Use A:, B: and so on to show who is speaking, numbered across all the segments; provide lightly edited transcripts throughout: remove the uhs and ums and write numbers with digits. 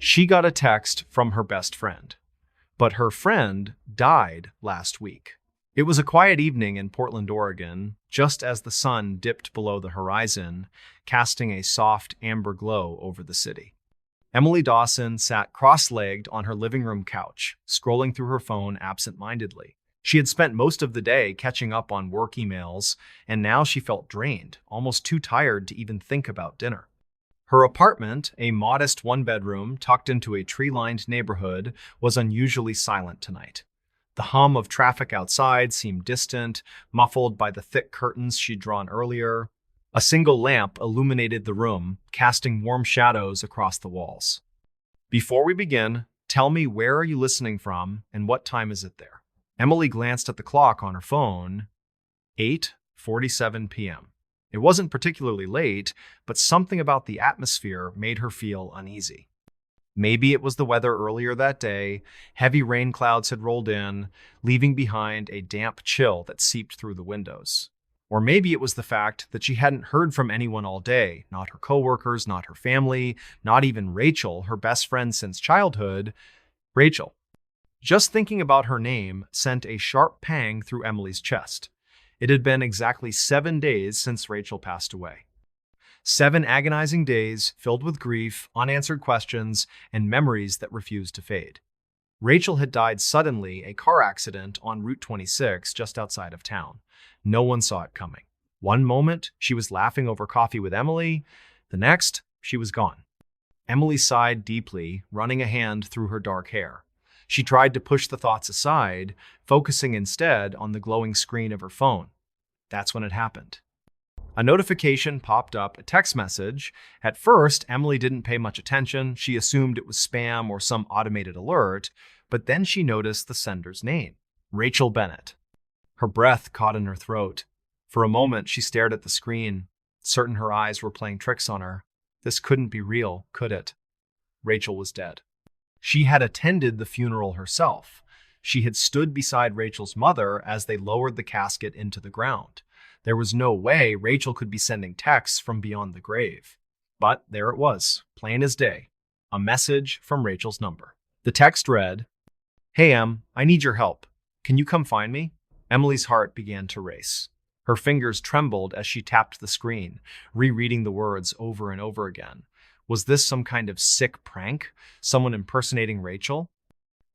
A: She got a text from her best friend, but her friend died last week. It was a quiet evening in Portland, Oregon, just as the sun dipped below the horizon, casting a soft amber glow over the city. Emily Dawson sat cross-legged on her living room couch, scrolling through her phone absent-mindedly. She had spent most of the day catching up on work emails, and now she felt drained, almost too tired to even think about dinner. Her apartment, a modest one-bedroom tucked into a tree-lined neighborhood, was unusually silent tonight. The hum of traffic outside seemed distant, muffled by the thick curtains she'd drawn earlier. A single lamp illuminated the room, casting warm shadows across the walls. Before we begin, tell me, where are you listening from and what time is it there? Emily glanced at the clock on her phone. 8:47 p.m. It wasn't particularly late, but something about the atmosphere made her feel uneasy. Maybe it was the weather earlier that day. Heavy rain clouds had rolled in, leaving behind a damp chill that seeped through the windows. Or maybe it was the fact that she hadn't heard from anyone all day, not her coworkers, not her family, not even Rachel, her best friend since childhood. Rachel. Just thinking about her name sent a sharp pang through Emily's chest. It had been exactly 7 days since Rachel passed away. 7 agonizing days filled with grief, unanswered questions, and memories that refused to fade. Rachel had died suddenly, a car accident on Route 26 just outside of town. No one saw it coming. One moment, she was laughing over coffee with Emily. The next, she was gone. Emily sighed deeply, running a hand through her dark hair. She tried to push the thoughts aside, focusing instead on the glowing screen of her phone. That's when it happened. A notification popped up, a text message. At first, Emily didn't pay much attention. She assumed it was spam or some automated alert, but then she noticed the sender's name, Rachel Bennett. Her breath caught in her throat. For a moment, she stared at the screen, certain her eyes were playing tricks on her. This couldn't be real, could it? Rachel was dead. She had attended the funeral herself. She had stood beside Rachel's mother as they lowered the casket into the ground. There was no way Rachel could be sending texts from beyond the grave. But there it was, plain as day. A message from Rachel's number. The text read, "Hey Em, I need your help. Can you come find me?" Emily's heart began to race. Her fingers trembled as she tapped the screen, rereading the words over and over again. Was this some kind of sick prank? Someone impersonating Rachel?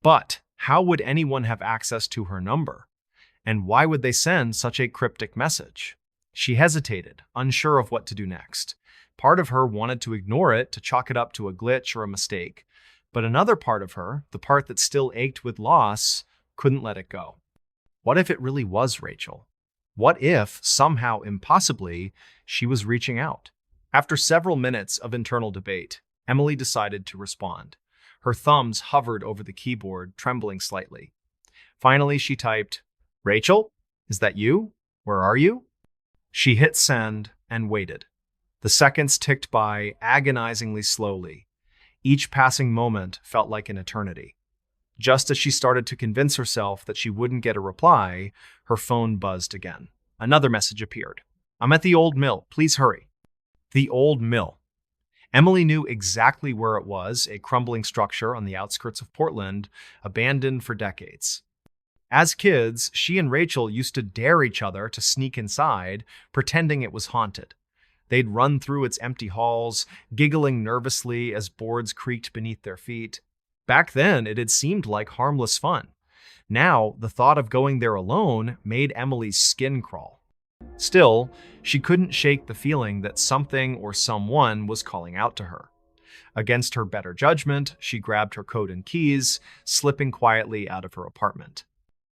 A: But how would anyone have access to her number? And why would they send such a cryptic message? She hesitated, unsure of what to do next. Part of her wanted to ignore it, to chalk it up to a glitch or a mistake. But another part of her, the part that still ached with loss, couldn't let it go. What if it really was Rachel? What if, somehow impossibly, she was reaching out? After several minutes of internal debate, Emily decided to respond. Her thumbs hovered over the keyboard, trembling slightly. Finally, she typed, "Rachel, is that you? Where are you?" She hit send and waited. The seconds ticked by agonizingly slowly. Each passing moment felt like an eternity. Just as she started to convince herself that she wouldn't get a reply, her phone buzzed again. Another message appeared. "I'm at the old mill. Please hurry." The old mill. Emily knew exactly where it was, a crumbling structure on the outskirts of Portland, abandoned for decades. As kids, she and Rachel used to dare each other to sneak inside, pretending it was haunted. They'd run through its empty halls, giggling nervously as boards creaked beneath their feet. Back then, it had seemed like harmless fun. Now, the thought of going there alone made Emily's skin crawl. Still, she couldn't shake the feeling that something or someone was calling out to her. Against her better judgment, she grabbed her coat and keys, slipping quietly out of her apartment.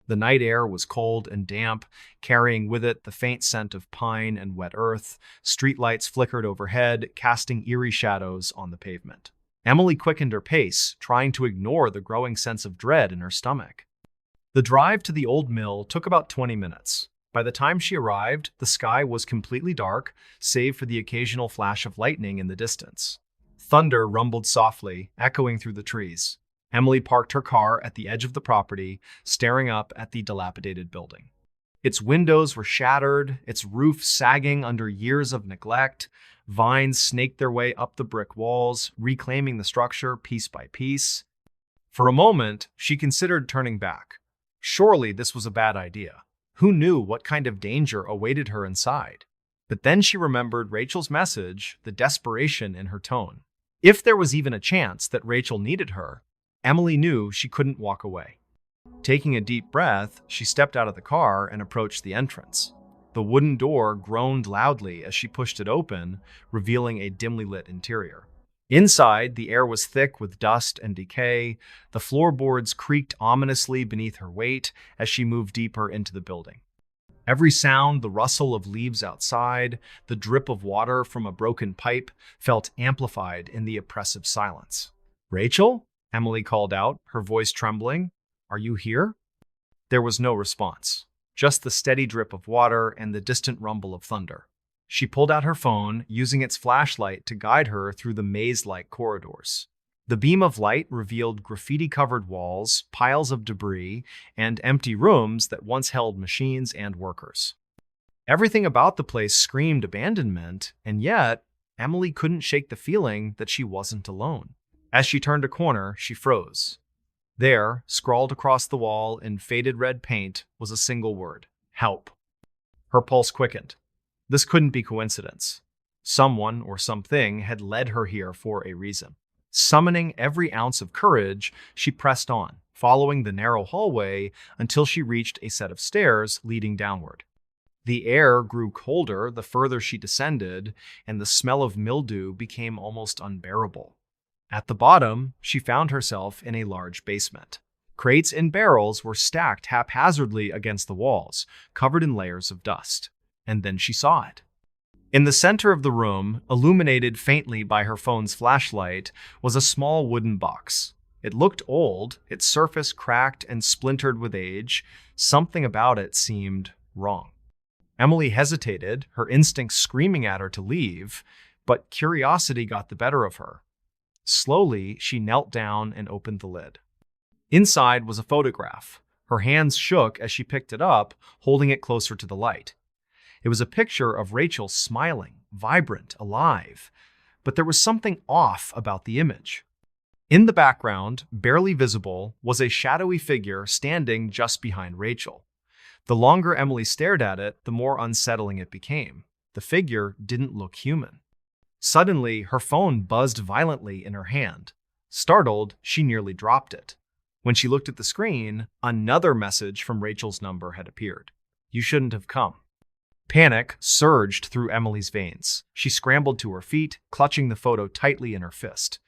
A: The night air was cold and damp, carrying with it the faint scent of pine and wet earth. Streetlights flickered overhead, casting eerie shadows on the pavement. Emily quickened her pace, trying to ignore the growing sense of dread in her stomach. The drive to the old mill took about 20 minutes. By the time she arrived, the sky was completely dark, save for the occasional flash of lightning in the distance. Thunder rumbled softly, echoing through the trees. Emily parked her car at the edge of the property, staring up at the dilapidated building. Its windows were shattered, its roof sagging under years of neglect. Vines snaked their way up the brick walls, reclaiming the structure piece by piece. For a moment, she considered turning back. Surely this was a bad idea. Who knew what kind of danger awaited her inside? But then she remembered Rachel's message, the desperation in her tone. If there was even a chance that Rachel needed her, Emily knew she couldn't walk away. Taking a deep breath, she stepped out of the car and approached the entrance. The wooden door groaned loudly as she pushed it open, revealing a dimly lit interior. Inside, the air was thick with dust and decay. The floorboards creaked ominously beneath her weight as she moved deeper into the building. Every sound, the rustle of leaves outside, the drip of water from a broken pipe, felt amplified in the oppressive silence. "Rachel?" Emily called out, her voice trembling. "Are you here?" There was no response, just the steady drip of water and the distant rumble of thunder. She pulled out her phone, using its flashlight to guide her through the maze-like corridors. The beam of light revealed graffiti-covered walls, piles of debris, and empty rooms that once held machines and workers. Everything about the place screamed abandonment, and yet Emily couldn't shake the feeling that she wasn't alone. As she turned a corner, she froze. There, scrawled across the wall in faded red paint, was a single word: help. Her pulse quickened. This couldn't be coincidence. Someone or something had led her here for a reason. Summoning every ounce of courage, she pressed on, following the narrow hallway until she reached a set of stairs leading downward. The air grew colder the further she descended, and the smell of mildew became almost unbearable. At the bottom, she found herself in a large basement. Crates and barrels were stacked haphazardly against the walls, covered in layers of dust. And then she saw it. In the center of the room, illuminated faintly by her phone's flashlight, was a small wooden box. It looked old, its surface cracked and splintered with age. Something about it seemed wrong. Emily hesitated, her instincts screaming at her to leave, but curiosity got the better of her. Slowly, she knelt down and opened the lid. Inside was a photograph. Her hands shook as she picked it up, holding it closer to the light. It was a picture of Rachel smiling, vibrant, alive, but there was something off about the image. In the background, barely visible, was a shadowy figure standing just behind Rachel. The longer Emily stared at it, the more unsettling it became. The figure didn't look human. Suddenly, her phone buzzed violently in her hand. Startled, she nearly dropped it. When she looked at the screen, another message from Rachel's number had appeared. "You shouldn't have come." Panic surged through Emily's veins. She scrambled to her feet, clutching the photo tightly in her fist.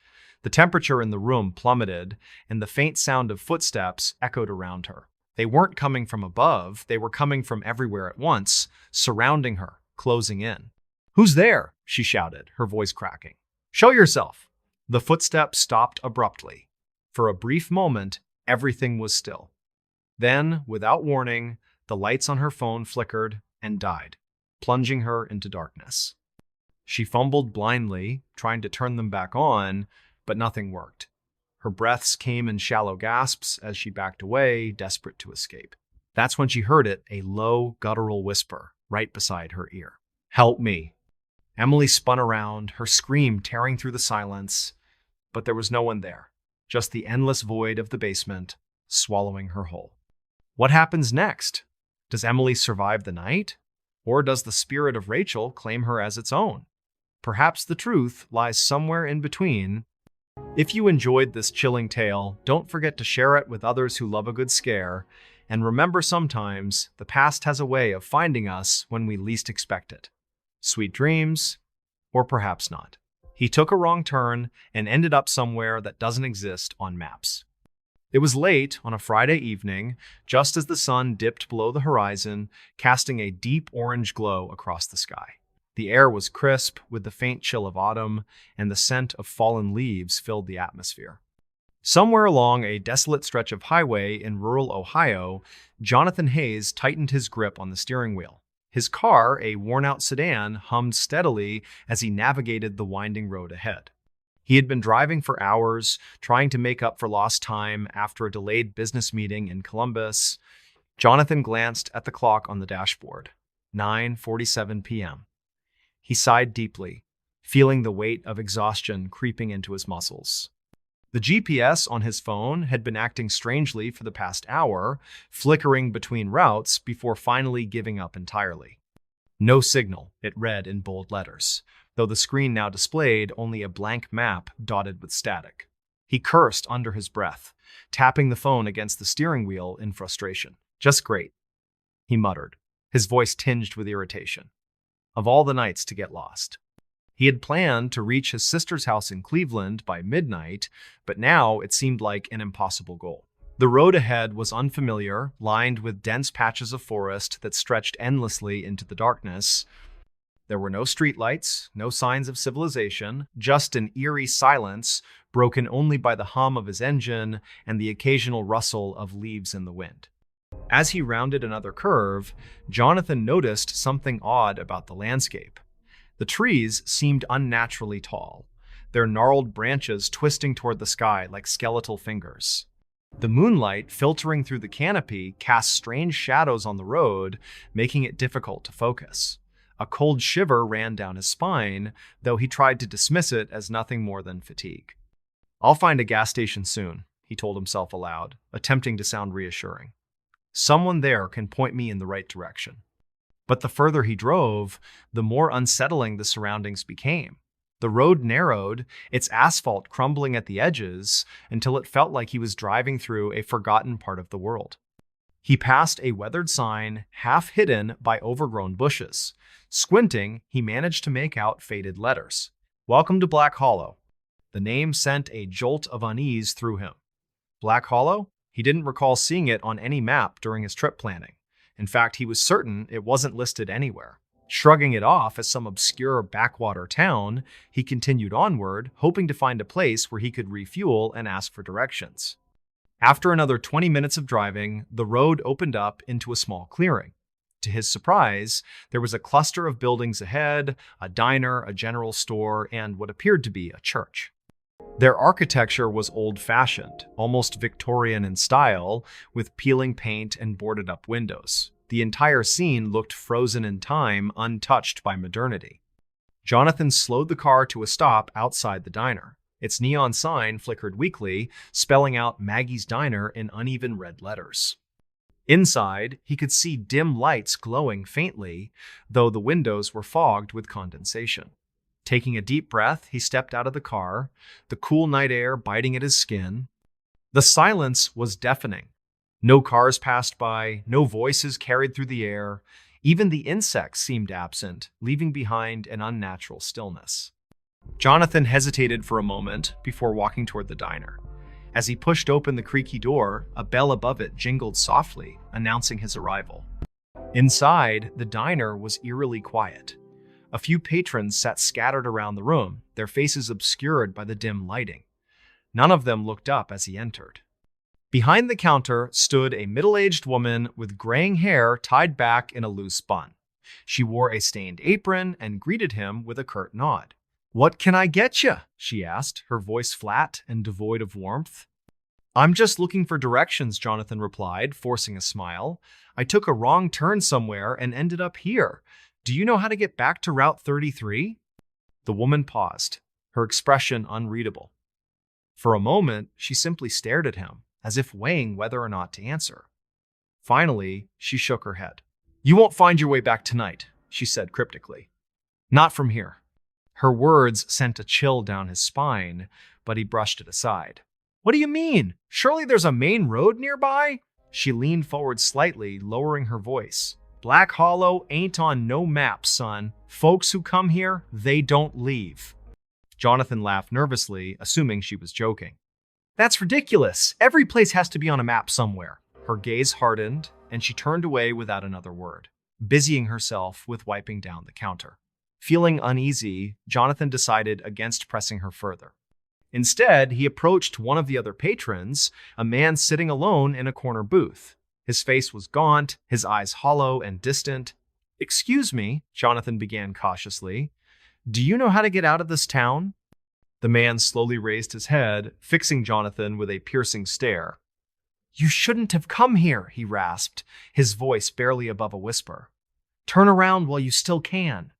A: The temperature in the room plummeted, and the faint sound of footsteps echoed around her. They weren't coming from above, they were coming from everywhere at once, surrounding her, closing in. "Who's there?" she shouted, her voice cracking. "Show yourself!" The footsteps stopped abruptly. For a brief moment, everything was still. Then, without warning, the lights on her phone flickered and died, plunging her into darkness. She fumbled blindly, trying to turn them back on, but nothing worked. Her breaths came in shallow gasps as she backed away, desperate to escape. That's when she heard it, a low, guttural whisper, right beside her ear. "Help me." Emily spun around, her scream tearing through the silence, but there was no one there, just the endless void of the basement, swallowing her whole. What happens next? Does Emily survive the night? Or does the spirit of Rachel claim her as its own? Perhaps the truth lies somewhere in between. If you enjoyed this chilling tale, don't forget to share it with others who love a good scare. And remember, sometimes the past has a way of finding us when we least expect it. Sweet dreams, or perhaps not. He took a wrong turn and ended up somewhere that doesn't exist on maps. It was late on a Friday evening, just as the sun dipped below the horizon, casting a deep orange glow across the sky. The air was crisp with the faint chill of autumn, and the scent of fallen leaves filled the atmosphere. Somewhere along a desolate stretch of highway in rural Ohio, Jonathan Hayes tightened his grip on the steering wheel. His car, a worn-out sedan, hummed steadily as he navigated the winding road ahead. He had been driving for hours, trying to make up for lost time after a delayed business meeting in Columbus. Jonathan glanced at the clock on the dashboard. 9:47 p.m. He sighed deeply. feeling the weight of exhaustion creeping into his muscles. The GPS on his phone had been acting strangely for the past hour, flickering between routes before finally giving up entirely. No signal, it read in bold letters, though the screen now displayed only a blank map dotted with static. He cursed under his breath, tapping the phone against the steering wheel in frustration. "Just great," he muttered, his voice tinged with irritation. Of all the nights to get lost. He had planned to reach his sister's house in Cleveland by midnight, but now it seemed like an impossible goal. The road ahead was unfamiliar, lined with dense patches of forest that stretched endlessly into the darkness. There were no streetlights, no signs of civilization, just an eerie silence broken only by the hum of his engine and the occasional rustle of leaves in the wind. As he rounded another curve, Jonathan noticed something odd about the landscape. The trees seemed unnaturally tall, their gnarled branches twisting toward the sky like skeletal fingers. The moonlight filtering through the canopy cast strange shadows on the road, making it difficult to focus. A cold shiver ran down his spine, though he tried to dismiss it as nothing more than fatigue. "I'll find a gas station soon," he told himself aloud, attempting to sound reassuring. "Someone there can point me in the right direction." But the further he drove, the more unsettling the surroundings became. The road narrowed, its asphalt crumbling at the edges, until it felt like he was driving through a forgotten part of the world. He passed a weathered sign, half hidden by overgrown bushes. Squinting, he managed to make out faded letters. "Welcome to Black Hollow." The name sent a jolt of unease through him. Black Hollow? He didn't recall seeing it on any map during his trip planning. In fact, he was certain it wasn't listed anywhere. Shrugging it off as some obscure backwater town, he continued onward, hoping to find a place where he could refuel and ask for directions. After another 20 minutes of driving, the road opened up into a small clearing. To his surprise, there was a cluster of buildings ahead, a diner, a general store, and what appeared to be a church. Their architecture was old-fashioned, almost Victorian in style, with peeling paint and boarded-up windows. The entire scene looked frozen in time, untouched by modernity. Jonathan slowed the car to a stop outside the diner. Its neon sign flickered weakly, spelling out Maggie's Diner in uneven red letters. Inside, he could see dim lights glowing faintly, though the windows were fogged with condensation. Taking a deep breath, he stepped out of the car, the cool night air biting at his skin. The silence was deafening. No cars passed by, no voices carried through the air. Even the insects seemed absent, leaving behind an unnatural stillness. Jonathan hesitated for a moment before walking toward the diner. As he pushed open the creaky door, a bell above it jingled softly, announcing his arrival. Inside, the diner was eerily quiet. A few patrons sat scattered around the room, their faces obscured by the dim lighting. None of them looked up as he entered. Behind the counter stood a middle-aged woman with graying hair tied back in a loose bun. She wore a stained apron and greeted him with a curt nod. "What can I get you?" she asked, her voice flat and devoid of warmth. "I'm just looking for directions," Jonathan replied, forcing a smile. "I took a wrong turn somewhere and ended up here. Do you know how to get back to Route 33? The woman paused, her expression unreadable. For a moment, she simply stared at him, as if weighing whether or not to answer. Finally, she shook her head. "You won't find your way back tonight," she said cryptically. "Not from here." Her words sent a chill down his spine, but he brushed it aside. "What do you mean? Surely there's a main road nearby?" She leaned forward slightly, lowering her voice. "Black Hollow ain't on no map, son. Folks who come here, they don't leave." Jonathan laughed nervously, assuming she was joking. "That's ridiculous. Every place has to be on a map somewhere." Her gaze hardened, and she turned away without another word, busying herself with wiping down the counter. Feeling uneasy, Jonathan decided against pressing her further. Instead, he approached one of the other patrons, a man sitting alone in a corner booth. His face was gaunt, his eyes hollow and distant. "Excuse me," Jonathan began cautiously. "Do you know how to get out of this town?" The man slowly raised his head, fixing Jonathan with a piercing stare. "You shouldn't have come here," he rasped, his voice barely above a whisper. "Turn around while you still can."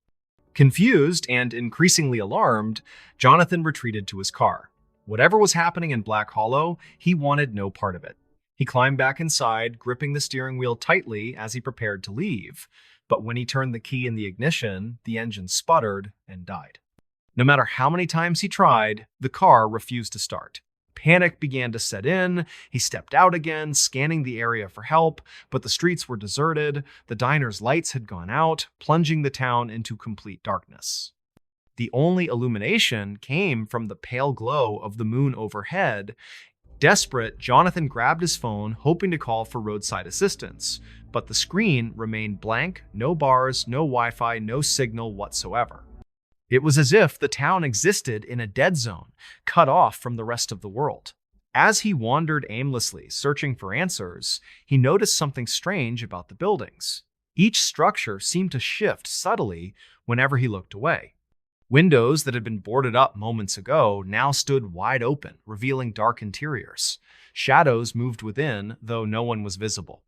A: Confused and increasingly alarmed, Jonathan retreated to his car. Whatever was happening in Black Hollow, he wanted no part of it. He climbed back inside, gripping the steering wheel tightly as he prepared to leave. But when he turned the key in the ignition, the engine sputtered and died. No matter how many times he tried, the car refused to start. Panic began to set in. He stepped out again, scanning the area for help, but the streets were deserted. The diner's lights had gone out, plunging the town into complete darkness. The only illumination came from the pale glow of the moon overhead. Desperate, Jonathan grabbed his phone, hoping to call for roadside assistance, but the screen remained blank, no bars, no Wi-Fi, no signal whatsoever. It was as if the town existed in a dead zone, cut off from the rest of the world. As he wandered aimlessly, searching for answers, he noticed something strange about the buildings. Each structure seemed to shift subtly whenever he looked away. Windows that had been boarded up moments ago now stood wide open, revealing dark interiors. Shadows moved within, though no one was visible.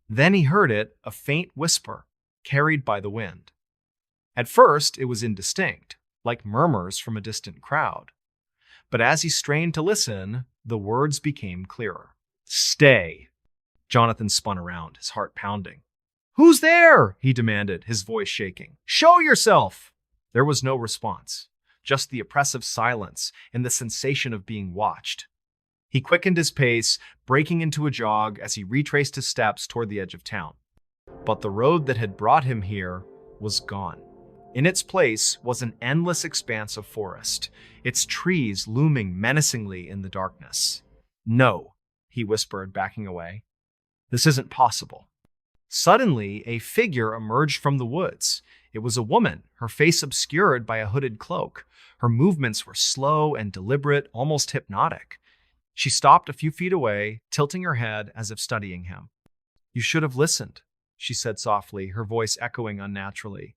A: Then he heard it, a faint whisper, carried by the wind. At first, it was indistinct, like murmurs from a distant crowd. But as he strained to listen, the words became clearer. "Stay." Jonathan spun around, his heart pounding. "Who's there?" he demanded, his voice shaking. "Show yourself!" There was no response, just the oppressive silence and the sensation of being watched. He quickened his pace, breaking into a jog as he retraced his steps toward the edge of town. But the road that had brought him here was gone. In its place was an endless expanse of forest, its trees looming menacingly in the darkness. "No," he whispered, backing away. "This isn't possible." Suddenly, a figure emerged from the woods. It was a woman, her face obscured by a hooded cloak. Her movements were slow and deliberate, almost hypnotic. She stopped a few feet away, tilting her head as if studying him. "You should have listened," she said softly, her voice echoing unnaturally.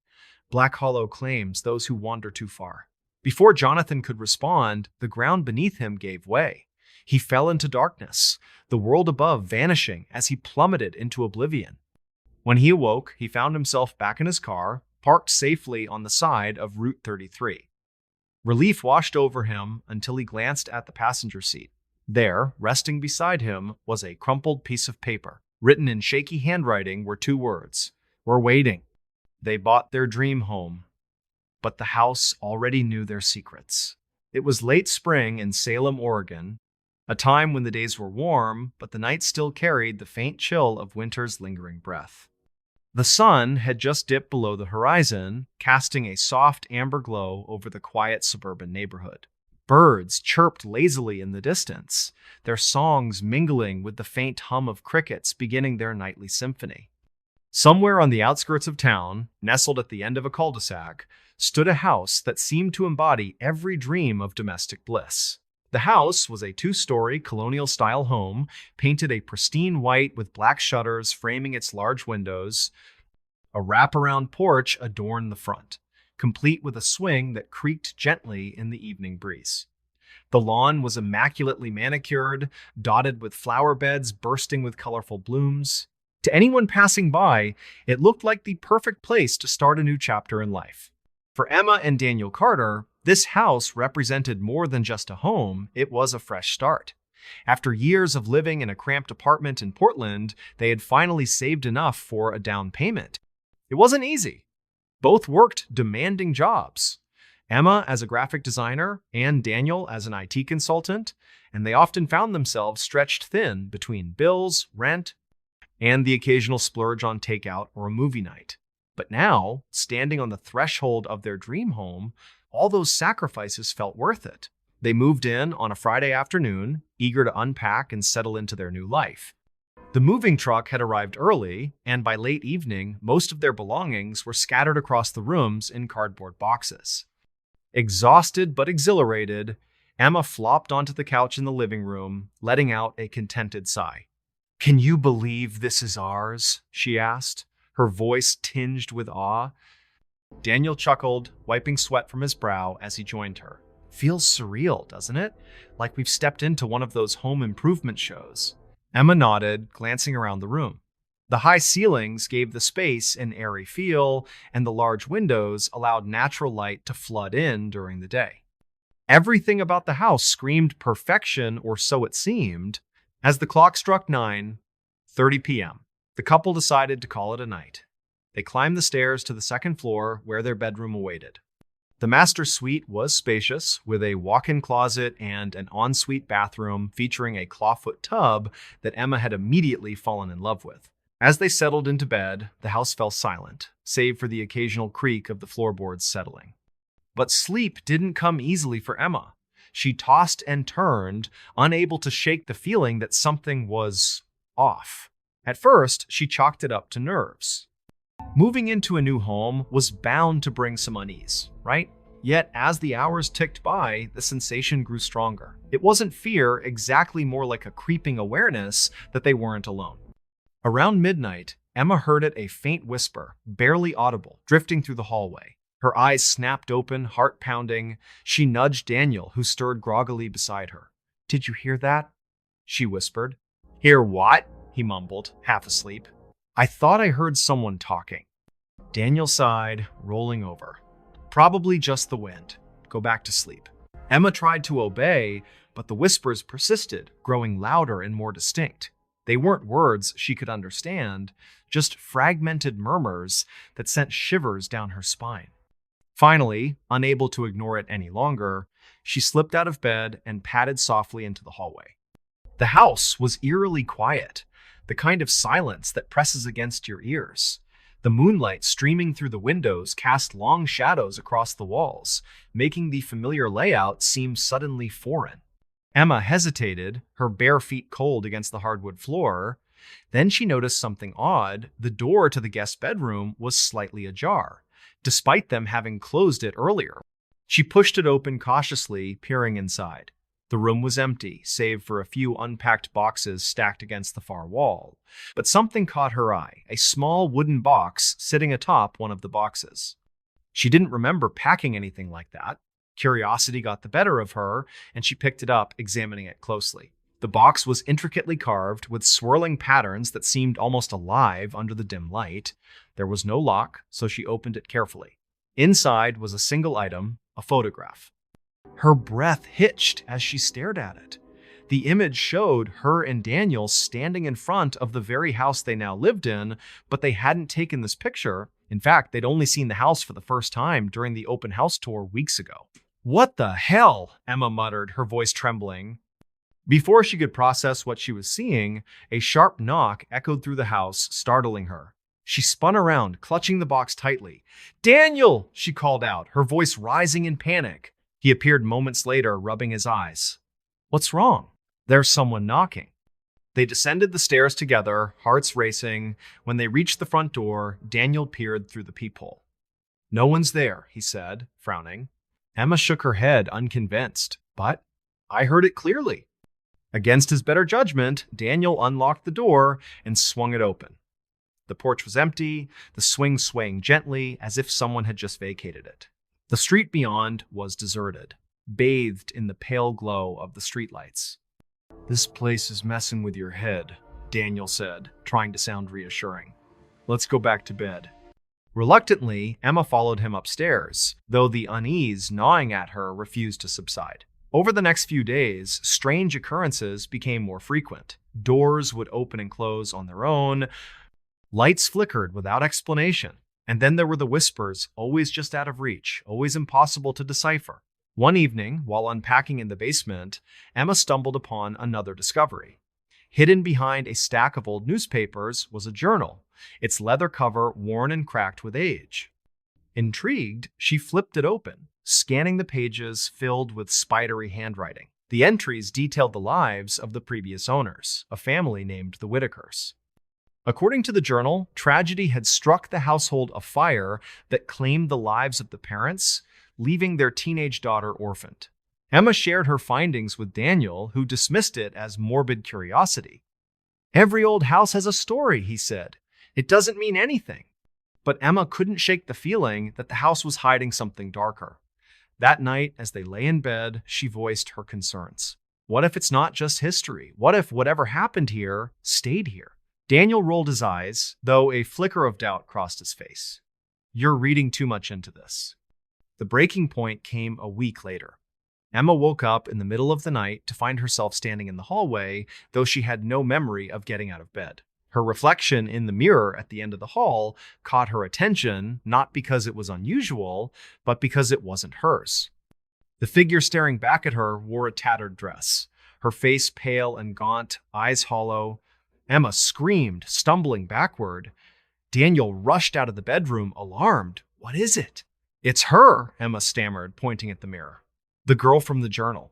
A: "Black Hollow claims those who wander too far." Before Jonathan could respond, the ground beneath him gave way. He fell into darkness, the world above vanishing as he plummeted into oblivion. When he awoke, he found himself back in his car, parked safely on the side of Route 33. Relief washed over him until he glanced at the passenger seat. There, resting beside him, was a crumpled piece of paper. Written in shaky handwriting were two words: "We're waiting." They bought their dream home, but the house already knew their secrets. It was late spring in Salem, Oregon, a time when the days were warm, but the nights still carried the faint chill of winter's lingering breath. The sun had just dipped below the horizon, casting a soft amber glow over the quiet suburban neighborhood. Birds chirped lazily in the distance, their songs mingling with the faint hum of crickets beginning their nightly symphony. Somewhere on the outskirts of town, nestled at the end of a cul-de-sac, stood a house that seemed to embody every dream of domestic bliss. The house was a two-story colonial-style home, painted a pristine white with black shutters framing its large windows. A wraparound porch adorned the front, complete with a swing that creaked gently in the evening breeze. The lawn was immaculately manicured, dotted with flower beds bursting with colorful blooms. To anyone passing by, it looked like the perfect place to start a new chapter in life. For Emma and Daniel Carter, this house represented more than just a home, it was a fresh start. After years of living in a cramped apartment in Portland, they had finally saved enough for a down payment. It wasn't easy. Both worked demanding jobs. Emma as a graphic designer and Daniel as an IT consultant, and they often found themselves stretched thin between bills, rent, and the occasional splurge on takeout or a movie night. But now, standing on the threshold of their dream home, all those sacrifices felt worth it. They moved in on a Friday afternoon, eager to unpack and settle into their new life. The moving truck had arrived early, and by late evening, most of their belongings were scattered across the rooms in cardboard boxes. Exhausted but exhilarated, Emma flopped onto the couch in the living room, letting out a contented sigh. "Can you believe this is ours?" she asked, her voice tinged with awe. Daniel chuckled, wiping sweat from his brow as he joined her. "Feels surreal, doesn't it? Like we've stepped into one of those home improvement shows." Emma nodded, glancing around the room. The high ceilings gave the space an airy feel, and the large windows allowed natural light to flood in during the day. Everything about the house screamed perfection, or so it seemed. As the clock struck 9:30 p.m., the couple decided to call it a night. They climbed the stairs to the second floor where their bedroom awaited. The master suite was spacious, with a walk-in closet and an ensuite bathroom featuring a clawfoot tub that Emma had immediately fallen in love with. As they settled into bed, the house fell silent, save for the occasional creak of the floorboards settling. But sleep didn't come easily for Emma. She tossed and turned, unable to shake the feeling that something was off. At first, she chalked it up to nerves. Moving into a new home was bound to bring some unease, right? Yet, as the hours ticked by, the sensation grew stronger. It wasn't fear, exactly more like a creeping awareness that they weren't alone. Around midnight, Emma heard it, a faint whisper, barely audible, drifting through the hallway. Her eyes snapped open, heart pounding. She nudged Daniel, who stirred groggily beside her. "Did you hear that?" she whispered. "Hear what?" he mumbled, half asleep. "I thought I heard someone talking." Daniel sighed, rolling over. "Probably just the wind. Go back to sleep." Emma tried to obey, but the whispers persisted, growing louder and more distinct. They weren't words she could understand, just fragmented murmurs that sent shivers down her spine. Finally, unable to ignore it any longer, she slipped out of bed and padded softly into the hallway. The house was eerily quiet, the kind of silence that presses against your ears. The moonlight streaming through the windows cast long shadows across the walls, making the familiar layout seem suddenly foreign. Emma hesitated, her bare feet cold against the hardwood floor. Then she noticed something odd. The door to the guest bedroom was slightly ajar, despite them having closed it earlier. She pushed it open cautiously, peering inside. The room was empty, save for a few unpacked boxes stacked against the far wall. But something caught her eye, a small wooden box sitting atop one of the boxes. She didn't remember packing anything like that. Curiosity got the better of her, and she picked it up, examining it closely. The box was intricately carved, with swirling patterns that seemed almost alive under the dim light. There was no lock, so she opened it carefully. Inside was a single item, a photograph. Her breath hitched as she stared at it. The image showed her and Daniel standing in front of the very house they now lived in, but they hadn't taken this picture. In fact, they'd only seen the house for the first time during the open house tour weeks ago. "What the hell?" Emma muttered, her voice trembling. Before she could process what she was seeing, a sharp knock echoed through the house, startling her. She spun around, clutching the box tightly. "Daniel!" she called out, her voice rising in panic. He appeared moments later, rubbing his eyes. "What's wrong?" "There's someone knocking." They descended the stairs together, hearts racing. When they reached the front door, Daniel peered through the peephole. "No one's there," he said, frowning. Emma shook her head, unconvinced. "But I heard it clearly." Against his better judgment, Daniel unlocked the door and swung it open. The porch was empty, the swing swaying gently, as if someone had just vacated it. The street beyond was deserted, bathed in the pale glow of the streetlights. "This place is messing with your head," Daniel said, trying to sound reassuring. "Let's go back to bed." Reluctantly, Emma followed him upstairs, though the unease gnawing at her refused to subside. Over the next few days, strange occurrences became more frequent. Doors would open and close on their own. Lights flickered without explanation. And then there were the whispers, always just out of reach, always impossible to decipher. One evening, while unpacking in the basement, Emma stumbled upon another discovery. Hidden behind a stack of old newspapers was a journal, its leather cover worn and cracked with age. Intrigued, she flipped it open, scanning the pages filled with spidery handwriting. The entries detailed the lives of the previous owners, a family named the Whitakers. According to the journal, tragedy had struck the household afire that claimed the lives of the parents, leaving their teenage daughter orphaned. Emma shared her findings with Daniel, who dismissed it as morbid curiosity. "Every old house has a story," he said. "It doesn't mean anything." But Emma couldn't shake the feeling that the house was hiding something darker. That night, as they lay in bed, she voiced her concerns. What if it's not just history? What if whatever happened here stayed here? Daniel rolled his eyes, though a flicker of doubt crossed his face. You're reading too much into this. The breaking point came a week later. Emma woke up in the middle of the night to find herself standing in the hallway, though she had no memory of getting out of bed. Her reflection in the mirror at the end of the hall caught her attention, not because it was unusual, but because it wasn't hers. The figure staring back at her wore a tattered dress, her face pale and gaunt, eyes hollow. Emma screamed, stumbling backward. Daniel rushed out of the bedroom, alarmed. What is it? It's her, Emma stammered, pointing at the mirror. The girl from the journal.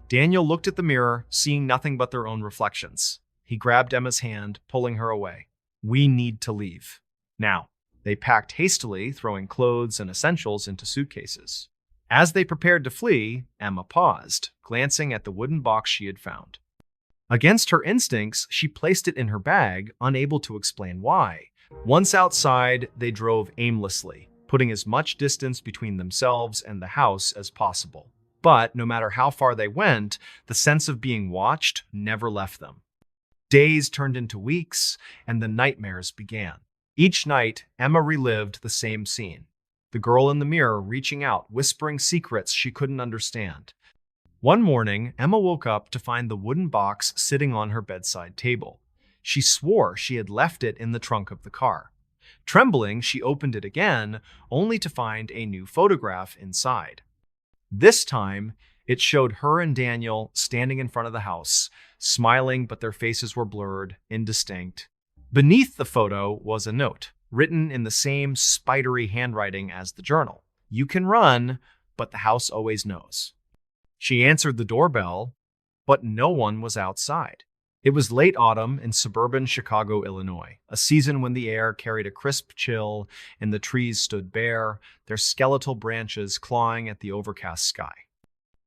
A: Daniel looked at the mirror, seeing nothing but their own reflections. He grabbed Emma's hand, pulling her away. We need to leave. Now. They packed hastily, throwing clothes and essentials into suitcases. As they prepared to flee, Emma paused, glancing at the wooden box she had found. Against her instincts, she placed it in her bag, unable to explain why. Once outside, they drove aimlessly, putting as much distance between themselves and the house as possible. But no matter how far they went, the sense of being watched never left them. Days turned into weeks, and the nightmares began. Each night, Emma relived the same scene. The girl in the mirror reaching out, whispering secrets she couldn't understand. One morning, Emma woke up to find the wooden box sitting on her bedside table. She swore she had left it in the trunk of the car. Trembling, she opened it again, only to find a new photograph inside. This time, it showed her and Daniel standing in front of the house, smiling, but their faces were blurred, indistinct. Beneath the photo was a note, written in the same spidery handwriting as the journal. You can run, but the house always knows. She answered the doorbell, but no one was outside. It was late autumn in suburban Chicago, Illinois, a season when the air carried a crisp chill and the trees stood bare, their skeletal branches clawing at the overcast sky.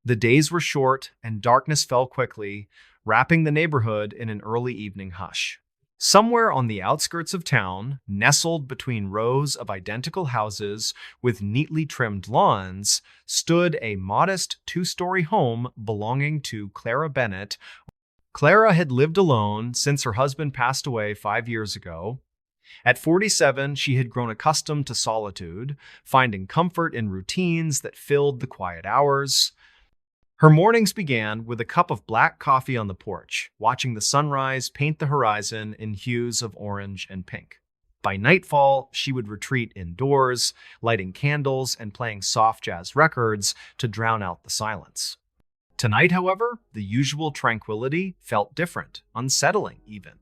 A: The days were short and darkness fell quickly, wrapping the neighborhood in an early evening hush. Somewhere on the outskirts of town, nestled between rows of identical houses with neatly trimmed lawns, stood a modest two-story home belonging to Clara Bennett. Clara had lived alone since her husband passed away 5 years ago. At 47, she had grown accustomed to solitude, finding comfort in routines that filled the quiet hours. Her mornings began with a cup of black coffee on the porch, watching the sunrise paint the horizon in hues of orange and pink. By nightfall, she would retreat indoors, lighting candles and playing soft jazz records to drown out the silence. Tonight, however, the usual tranquility felt different, unsettling even.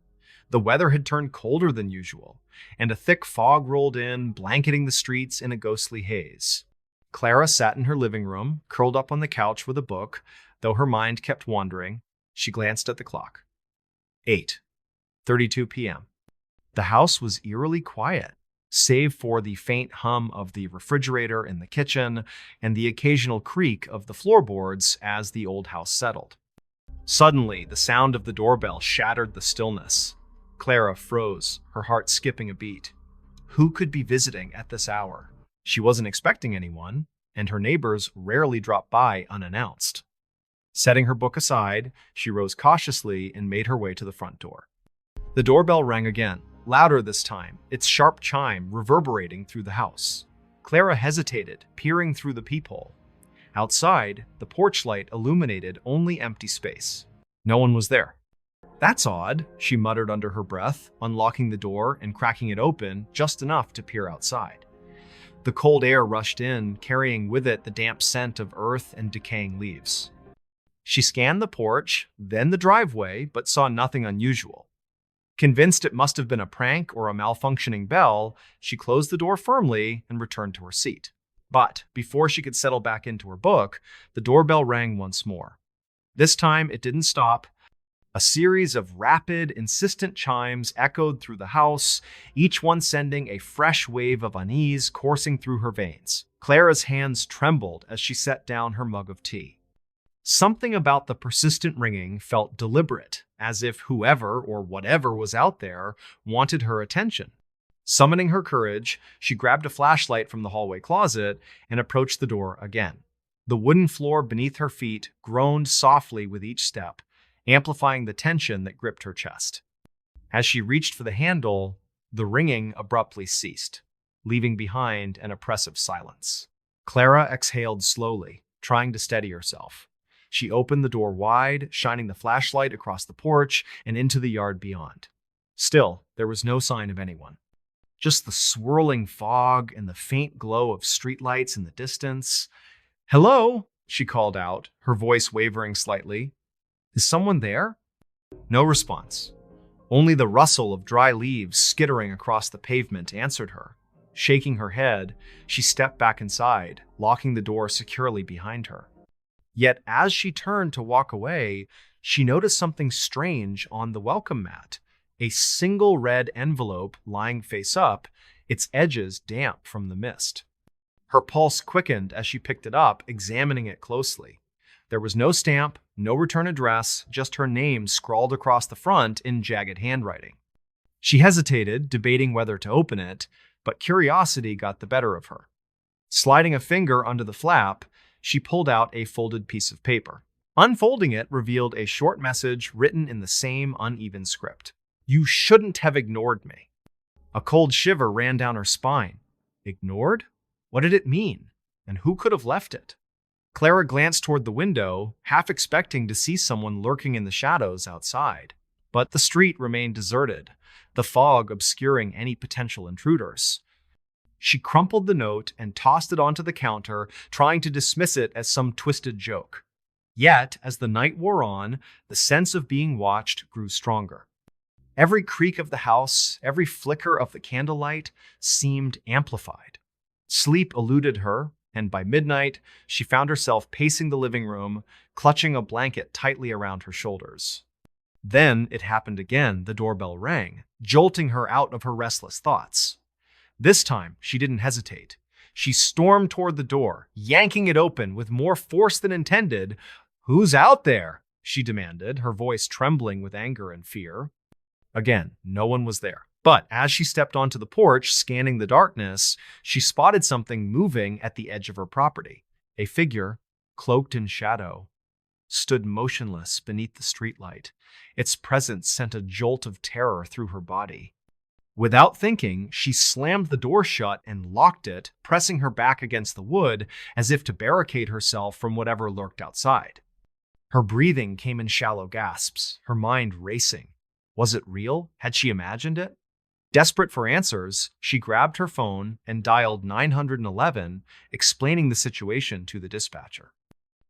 A: The weather had turned colder than usual, and a thick fog rolled in, blanketing the streets in a ghostly haze. Clara sat in her living room, curled up on the couch with a book. Though her mind kept wandering, she glanced at the clock. 8:32 p.m. The house was eerily quiet, save for the faint hum of the refrigerator in the kitchen and the occasional creak of the floorboards as the old house settled. Suddenly, the sound of the doorbell shattered the stillness. Clara froze, her heart skipping a beat. Who could be visiting at this hour? She wasn't expecting anyone, and her neighbors rarely dropped by unannounced. Setting her book aside, she rose cautiously and made her way to the front door. The doorbell rang again, louder this time, its sharp chime reverberating through the house. Clara hesitated, peering through the peephole. Outside, the porch light illuminated only empty space. No one was there. That's odd, she muttered under her breath, unlocking the door and cracking it open just enough to peer outside. The cold air rushed in, carrying with it the damp scent of earth and decaying leaves. She scanned the porch, then the driveway, but saw nothing unusual. Convinced it must have been a prank or a malfunctioning bell, she closed the door firmly and returned to her seat. But before she could settle back into her book, the doorbell rang once more. This time, it didn't stop. A series of rapid, insistent chimes echoed through the house, each one sending a fresh wave of unease coursing through her veins. Clara's hands trembled as she set down her mug of tea. Something about the persistent ringing felt deliberate, as if whoever or whatever was out there wanted her attention. Summoning her courage, she grabbed a flashlight from the hallway closet and approached the door again. The wooden floor beneath her feet groaned softly with each step, amplifying the tension that gripped her chest. As she reached for the handle, the ringing abruptly ceased, leaving behind an oppressive silence. Clara exhaled slowly, trying to steady herself. She opened the door wide, shining the flashlight across the porch and into the yard beyond. Still, there was no sign of anyone. Just the swirling fog and the faint glow of streetlights in the distance. "Hello?" she called out, her voice wavering slightly. "Is someone there?" No response. Only the rustle of dry leaves skittering across the pavement answered her. Shaking her head, she stepped back inside, locking the door securely behind her. Yet as she turned to walk away, she noticed something strange on the welcome mat. A single red envelope lying face up, its edges damp from the mist. Her pulse quickened as she picked it up, examining it closely. There was no stamp, no return address, just her name scrawled across the front in jagged handwriting. She hesitated, debating whether to open it, but curiosity got the better of her. Sliding a finger under the flap, she pulled out a folded piece of paper. Unfolding it revealed a short message written in the same uneven script. "You shouldn't have ignored me." A cold shiver ran down her spine. Ignored? What did it mean? And who could have left it? Clara glanced toward the window, half expecting to see someone lurking in the shadows outside. But the street remained deserted, the fog obscuring any potential intruders. She crumpled the note and tossed it onto the counter, trying to dismiss it as some twisted joke. Yet, as the night wore on, the sense of being watched grew stronger. Every creak of the house, every flicker of the candlelight seemed amplified. Sleep eluded her, and by midnight, she found herself pacing the living room, clutching a blanket tightly around her shoulders. Then it happened again. The doorbell rang, jolting her out of her restless thoughts. This time, she didn't hesitate. She stormed toward the door, yanking it open with more force than intended. "Who's out there?" she demanded, her voice trembling with anger and fear. Again, no one was there. But as she stepped onto the porch, scanning the darkness, she spotted something moving at the edge of her property. A figure, cloaked in shadow, stood motionless beneath the streetlight. Its presence sent a jolt of terror through her body. Without thinking, she slammed the door shut and locked it, pressing her back against the wood as if to barricade herself from whatever lurked outside. Her breathing came in shallow gasps, her mind racing. Was it real? Had she imagined it? Desperate for answers, she grabbed her phone and dialed 911, explaining the situation to the dispatcher.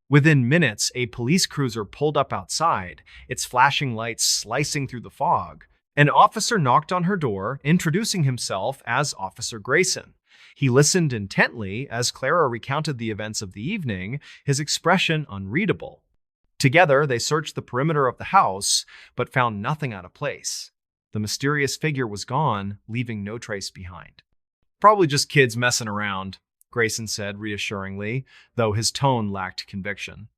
A: Within minutes, a police cruiser pulled up outside, its flashing lights slicing through the fog. An officer knocked on her door, introducing himself as Officer Grayson. He listened intently as Clara recounted the events of the evening, his expression unreadable. Together, they searched the perimeter of the house, but found nothing out of place. The mysterious figure was gone, leaving no trace behind. "Probably just kids messing around," Grayson said reassuringly, though his tone lacked conviction.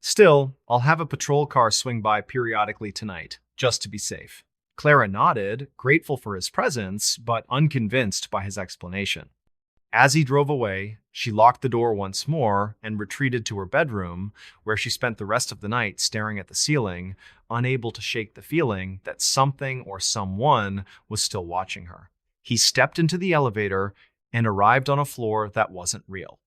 A: "Still, I'll have a patrol car swing by periodically tonight, just to be safe." Clara nodded, grateful for his presence, but unconvinced by his explanation. As he drove away, she locked the door once more and retreated to her bedroom, where she spent the rest of the night staring at the ceiling, unable to shake the feeling that something or someone was still watching her. He stepped into the elevator and arrived on a floor that wasn't real.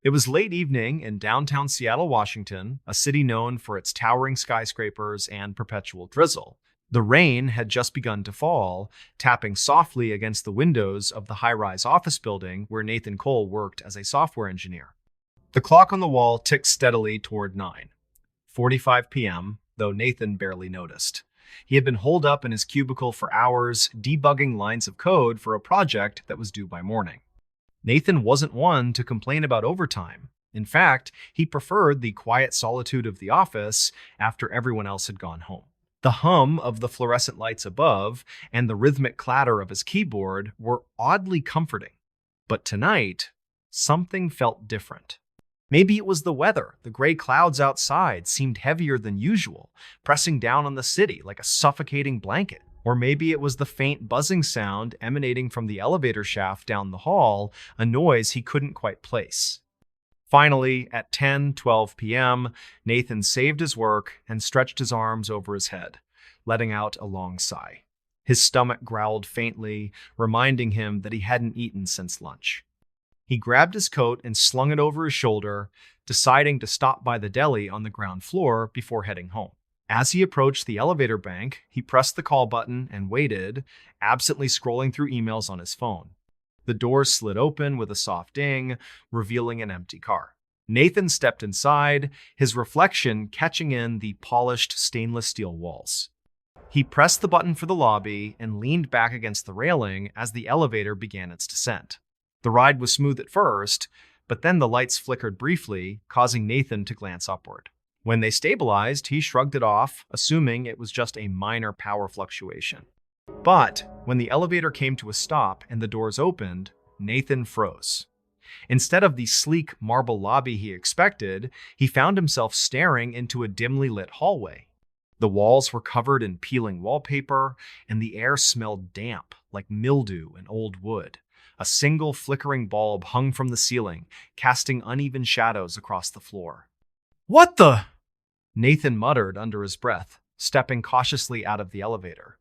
A: It was late evening in downtown Seattle, Washington, a city known for its towering skyscrapers and perpetual drizzle. The rain had just begun to fall, tapping softly against the windows of the high-rise office building where Nathan Cole worked as a software engineer. The clock on the wall ticked steadily toward 9:45 p.m., though Nathan barely noticed. He had been holed up in his cubicle for hours, debugging lines of code for a project that was due by morning. Nathan wasn't one to complain about overtime. In fact, he preferred the quiet solitude of the office after everyone else had gone home. The hum of the fluorescent lights above and the rhythmic clatter of his keyboard were oddly comforting. But tonight, something felt different. Maybe it was the weather. The gray clouds outside seemed heavier than usual, pressing down on the city like a suffocating blanket. Or maybe it was the faint buzzing sound emanating from the elevator shaft down the hall, a noise he couldn't quite place. Finally, at 10:12 p.m., Nathan saved his work and stretched his arms over his head, letting out a long sigh. His stomach growled faintly, reminding him that he hadn't eaten since lunch. He grabbed his coat and slung it over his shoulder, deciding to stop by the deli on the ground floor before heading home. As he approached the elevator bank, he pressed the call button and waited, absently scrolling through emails on his phone. The doors slid open with a soft ding, revealing an empty car. Nathan stepped inside, his reflection catching in the polished stainless steel walls. He pressed the button for the lobby and leaned back against the railing as the elevator began its descent. The ride was smooth at first, but then the lights flickered briefly, causing Nathan to glance upward. When they stabilized, he shrugged it off, assuming it was just a minor power fluctuation. But when the elevator came to a stop and the doors opened, Nathan froze. Instead of the sleek marble lobby he expected, he found himself staring into a dimly lit hallway. The walls were covered in peeling wallpaper, and the air smelled damp, like mildew and old wood. A single flickering bulb hung from the ceiling, casting uneven shadows across the floor. "What the?" Nathan muttered under his breath, stepping cautiously out of the elevator.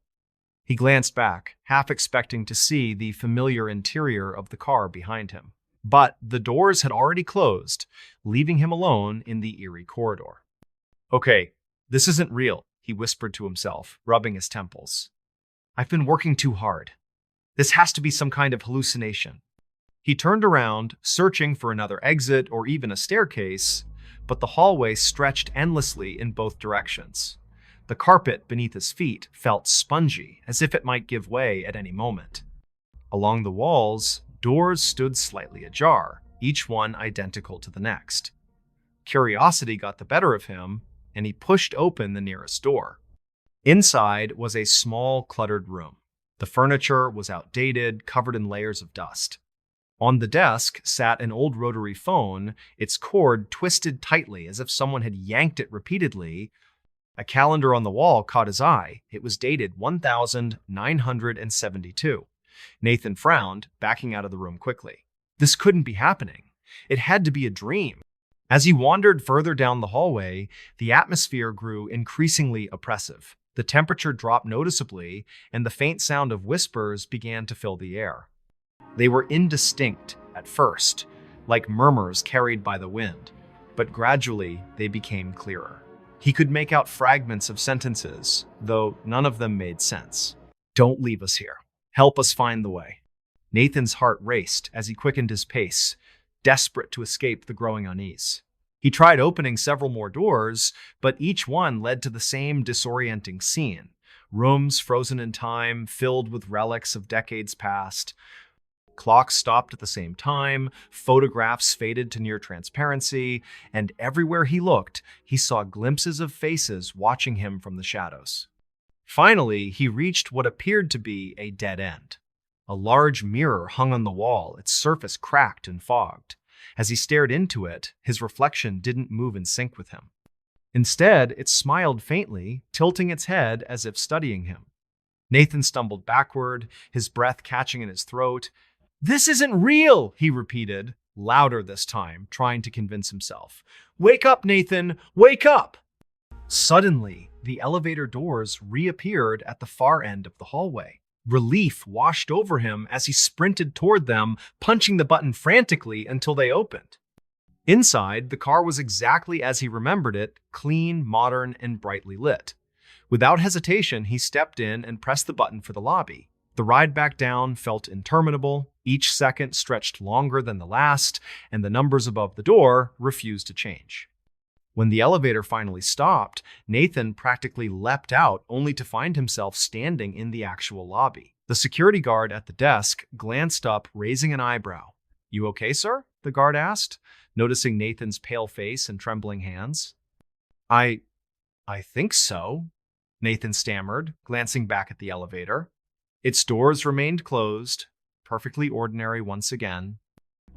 A: He glanced back, half expecting to see the familiar interior of the car behind him. But the doors had already closed, leaving him alone in the eerie corridor. "Okay, this isn't real," he whispered to himself, rubbing his temples. "I've been working too hard. This has to be some kind of hallucination." He turned around, searching for another exit or even a staircase, but the hallway stretched endlessly in both directions. The carpet beneath his feet felt spongy, as if it might give way at any moment. Along the walls, doors stood slightly ajar, each one identical to the next. Curiosity got the better of him, and he pushed open the nearest door. Inside was a small, cluttered room. The furniture was outdated, covered in layers of dust. On the desk sat an old rotary phone, its cord twisted tightly as if someone had yanked it repeatedly. A calendar on the wall caught his eye. It was dated 1972. Nathan frowned, backing out of the room quickly. This couldn't be happening. It had to be a dream. As he wandered further down the hallway, the atmosphere grew increasingly oppressive. The temperature dropped noticeably, and the faint sound of whispers began to fill the air. They were indistinct at first, like murmurs carried by the wind, but gradually they became clearer. He could make out fragments of sentences, though none of them made sense. "Don't leave us here. Help us find the way." Nathan's heart raced as he quickened his pace, desperate to escape the growing unease. He tried opening several more doors, but each one led to the same disorienting scene. Rooms frozen in time, filled with relics of decades past. Clocks stopped at the same time, photographs faded to near transparency, and everywhere he looked, he saw glimpses of faces watching him from the shadows. Finally, he reached what appeared to be a dead end. A large mirror hung on the wall, its surface cracked and fogged. As he stared into it, his reflection didn't move in sync with him. Instead, it smiled faintly, tilting its head as if studying him. Nathan stumbled backward, his breath catching in his throat. "This isn't real," he repeated, louder this time, trying to convince himself. "Wake up, Nathan! Wake up!" Suddenly, the elevator doors reappeared at the far end of the hallway. Relief washed over him as he sprinted toward them, punching the button frantically until they opened. Inside, the car was exactly as he remembered it, clean, modern, and brightly lit. Without hesitation, he stepped in and pressed the button for the lobby. The ride back down felt interminable. Each second stretched longer than the last, and the numbers above the door refused to change. When the elevator finally stopped, Nathan practically leapt out, only to find himself standing in the actual lobby. The security guard at the desk glanced up, raising an eyebrow. "You okay, sir?" the guard asked, noticing Nathan's pale face and trembling hands. I think so," Nathan stammered, glancing back at the elevator. Its doors remained closed, perfectly ordinary once again.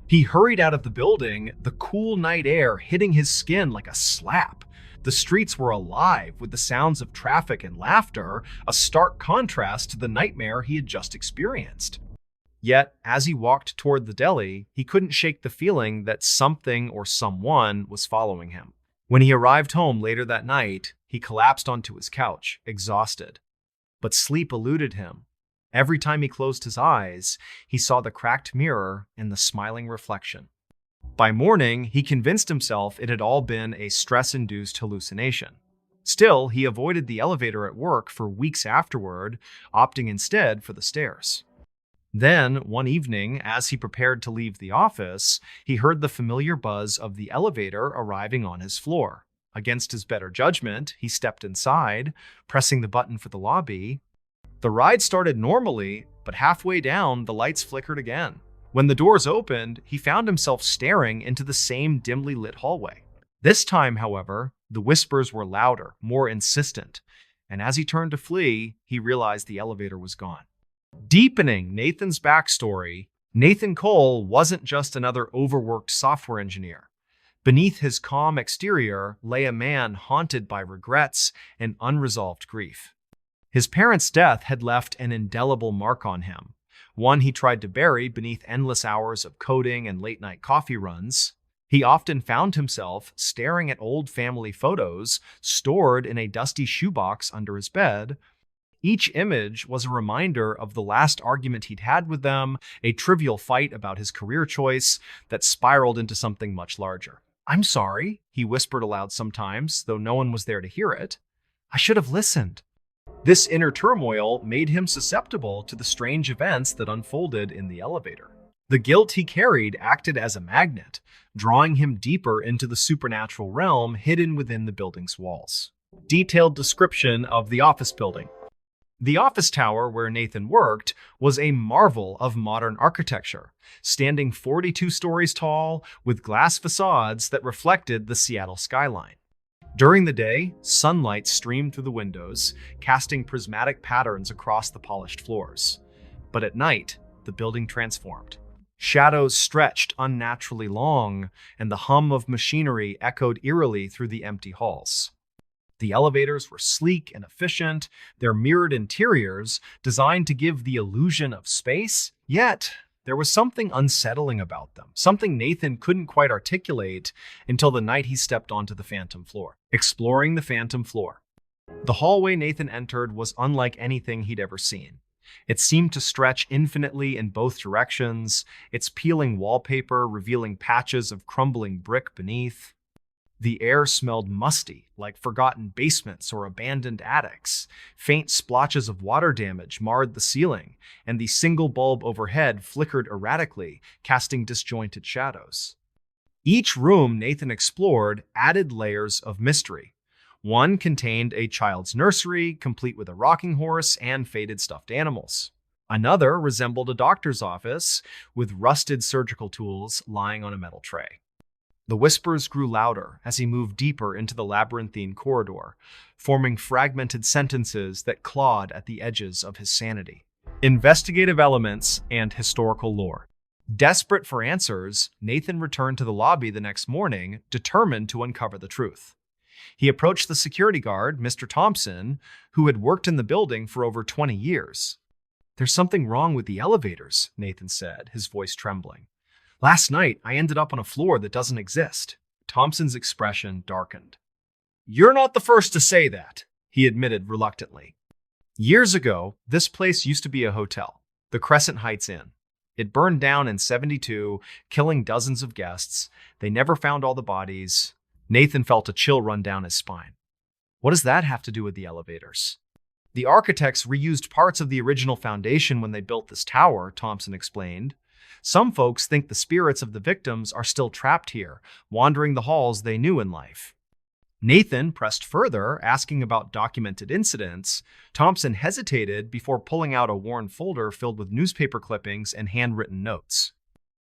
A: He hurried out of the building, the cool night air hitting his skin like a slap. The streets were alive with the sounds of traffic and laughter, a stark contrast to the nightmare he had just experienced. Yet, as he walked toward the deli, he couldn't shake the feeling that something or someone was following him. When he arrived home later that night, he collapsed onto his couch, exhausted. but sleep eluded him. Every time he closed his eyes, he saw the cracked mirror and the smiling reflection. By morning, he convinced himself it had all been a stress-induced hallucination. Still, he avoided the elevator at work for weeks afterward, opting instead for the stairs. Then, one evening, as he prepared to leave the office, he heard the familiar buzz of the elevator arriving on his floor. Against his better judgment, he stepped inside, pressing the button for the lobby. The ride started normally, but halfway down, the lights flickered again. When the doors opened, he found himself staring into the same dimly lit hallway. This time, however, the whispers were louder, more insistent, and as he turned to flee, he realized the elevator was gone. Deepening Nathan's backstory, Nathan Cole wasn't just another overworked software engineer. Beneath his calm exterior lay a man haunted by regrets and unresolved grief. His parents' death had left an indelible mark on him, one he tried to bury beneath endless hours of coding and late-night coffee runs. He often found himself staring at old family photos stored in a dusty shoebox under his bed. Each image was a reminder of the last argument he'd had with them, a trivial fight about his career choice that spiraled into something much larger. "I'm sorry," he whispered aloud sometimes, though no one was there to hear it. "I should have listened." This inner turmoil made him susceptible to the strange events that unfolded in the elevator. The guilt he carried acted as a magnet, drawing him deeper into the supernatural realm hidden within the building's walls. Detailed description of the office building. The office tower where Nathan worked was a marvel of modern architecture, standing 42 stories tall with glass facades that reflected the Seattle skyline. During the day, sunlight streamed through the windows, casting prismatic patterns across the polished floors. But at night, the building transformed. Shadows stretched unnaturally long, and the hum of machinery echoed eerily through the empty halls. The elevators were sleek and efficient, their mirrored interiors designed to give the illusion of space, yet there was something unsettling about them, something Nathan couldn't quite articulate until the night he stepped onto the phantom floor. Exploring the phantom floor. The hallway Nathan entered was unlike anything he'd ever seen. It seemed to stretch infinitely in both directions, its peeling wallpaper revealing patches of crumbling brick beneath. The air smelled musty, like forgotten basements or abandoned attics. Faint splotches of water damage marred the ceiling, and the single bulb overhead flickered erratically, casting disjointed shadows. Each room Nathan explored added layers of mystery. One contained a child's nursery, complete with a rocking horse and faded stuffed animals. Another resembled a doctor's office, with rusted surgical tools lying on a metal tray. The whispers grew louder as he moved deeper into the labyrinthine corridor, forming fragmented sentences that clawed at the edges of his sanity. Investigative elements and historical lore. Desperate for answers, Nathan returned to the lobby the next morning, determined to uncover the truth. He approached the security guard, Mr. Thompson, who had worked in the building for over 20 years. "There's something wrong with the elevators," Nathan said, his voice trembling. "Last night, I ended up on a floor that doesn't exist." Thompson's expression darkened. "You're not the first to say that," he admitted reluctantly. "Years ago, this place used to be a hotel, the Crescent Heights Inn. It burned down in '72, killing dozens of guests. They never found all the bodies." Nathan felt a chill run down his spine. "What does that have to do with the elevators?" "The architects reused parts of the original foundation when they built this tower," Thompson explained. "Some folks think the spirits of the victims are still trapped here, wandering the halls they knew in life." Nathan pressed further, asking about documented incidents. Thompson hesitated before pulling out a worn folder filled with newspaper clippings and handwritten notes.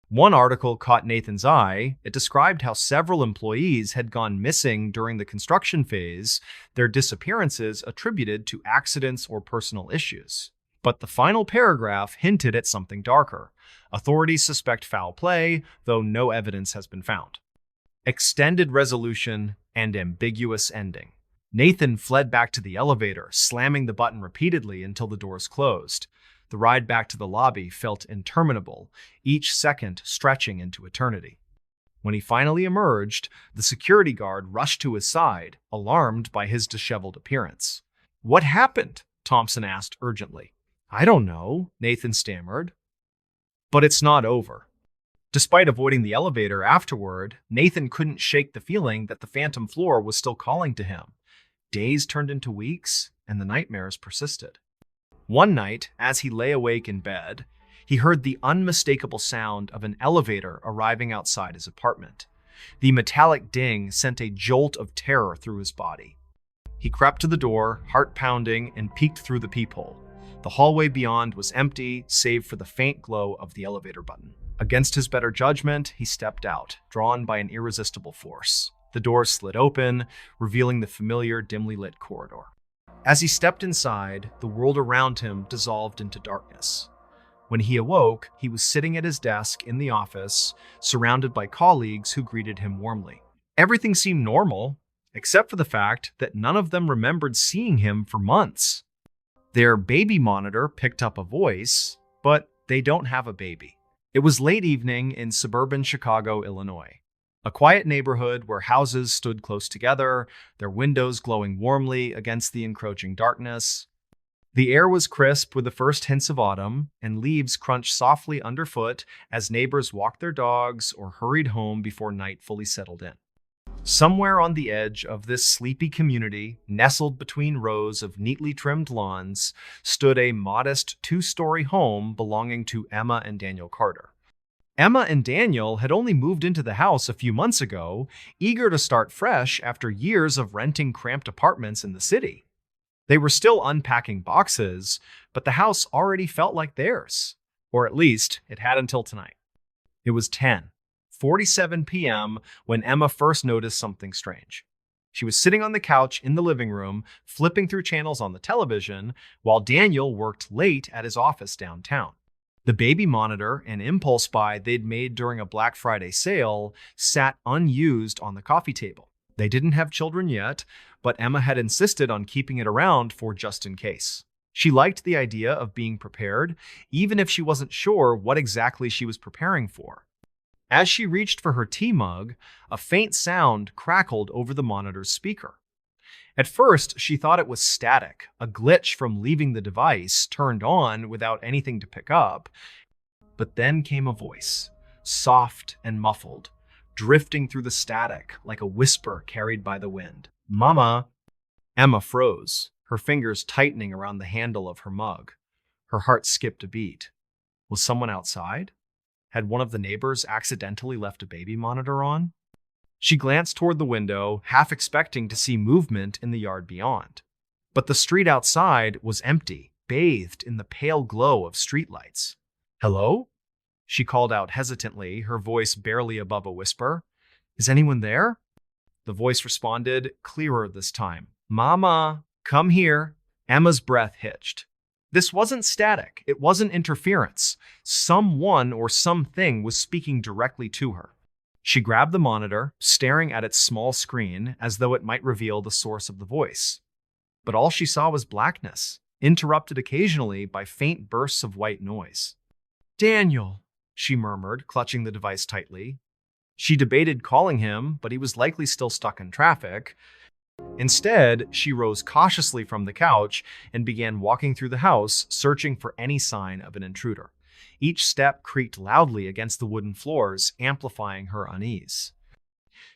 A: One article caught Nathan's eye. It described how several employees had gone missing during the construction phase, their disappearances attributed to accidents or personal issues. But the final paragraph hinted at something darker. Authorities suspect foul play, though no evidence has been found. Extended resolution and ambiguous ending. Nathan fled back to the elevator, slamming the button repeatedly until the doors closed. The ride back to the lobby felt interminable, each second stretching into eternity. When he finally emerged, the security guard rushed to his side, alarmed by his disheveled appearance. "What happened?" Thompson asked urgently. I don't know, Nathan stammered. But it's not over. Despite avoiding the elevator afterward, Nathan couldn't shake the feeling that the phantom floor was still calling to him. Days turned into weeks, and the nightmares persisted. One night, as he lay awake in bed, he heard the unmistakable sound of an elevator arriving outside his apartment. The metallic ding sent a jolt of terror through his body. He crept to the door, heart pounding, and peeked through the peephole. The hallway beyond was empty, save for the faint glow of the elevator button. Against his better judgment, he stepped out, drawn by an irresistible force. The door slid open, revealing the familiar, dimly lit corridor. As he stepped inside, the world around him dissolved into darkness. When he awoke, he was sitting at his desk in the office, surrounded by colleagues who greeted him warmly. Everything seemed normal, except for the fact that none of them remembered seeing him for months. Their baby monitor picked up a voice, but they don't have a baby. It was late evening in suburban Chicago, Illinois. A quiet neighborhood where houses stood close together, their windows glowing warmly against the encroaching darkness. The air was crisp with the first hints of autumn, and leaves crunched softly underfoot as neighbors walked their dogs or hurried home before night fully settled in. Somewhere on the edge of this sleepy community, nestled between rows of neatly trimmed lawns, stood a modest two-story home belonging to Emma and Daniel Carter. Emma and Daniel had only moved into the house a few months ago, eager to start fresh after years of renting cramped apartments in the city. They were still unpacking boxes, but the house already felt like theirs. Or at least, it had until tonight. It was 10:47 p.m. when Emma first noticed something strange. She was sitting on the couch in the living room, flipping through channels on the television, while Daniel worked late at his office downtown. The baby monitor, an impulse buy they'd made during a Black Friday sale, sat unused on the coffee table. They didn't have children yet, but Emma had insisted on keeping it around for just in case. She liked the idea of being prepared, even if she wasn't sure what exactly she was preparing for. As she reached for her tea mug, a faint sound crackled over the monitor's speaker. At first, she thought it was static, a glitch from leaving the device turned on without anything to pick up. But then came a voice, soft and muffled, drifting through the static like a whisper carried by the wind. "Mama!" Emma froze, her fingers tightening around the handle of her mug. Her heart skipped a beat. Was someone outside? Had one of the neighbors accidentally left a baby monitor on? She glanced toward the window, half expecting to see movement in the yard beyond. But the street outside was empty, bathed in the pale glow of streetlights. "Hello?" She called out hesitantly, her voice barely above a whisper. "Is anyone there?" The voice responded, clearer this time. "Mama, come here." Emma's breath hitched. This wasn't static. It wasn't interference. Someone or something was speaking directly to her. She grabbed the monitor, staring at its small screen as though it might reveal the source of the voice. But all she saw was blackness, interrupted occasionally by faint bursts of white noise. "Daniel," she murmured, clutching the device tightly. She debated calling him, but he was likely still stuck in traffic. Instead, she rose cautiously from the couch and began walking through the house, searching for any sign of an intruder. Each step creaked loudly against the wooden floors, amplifying her unease.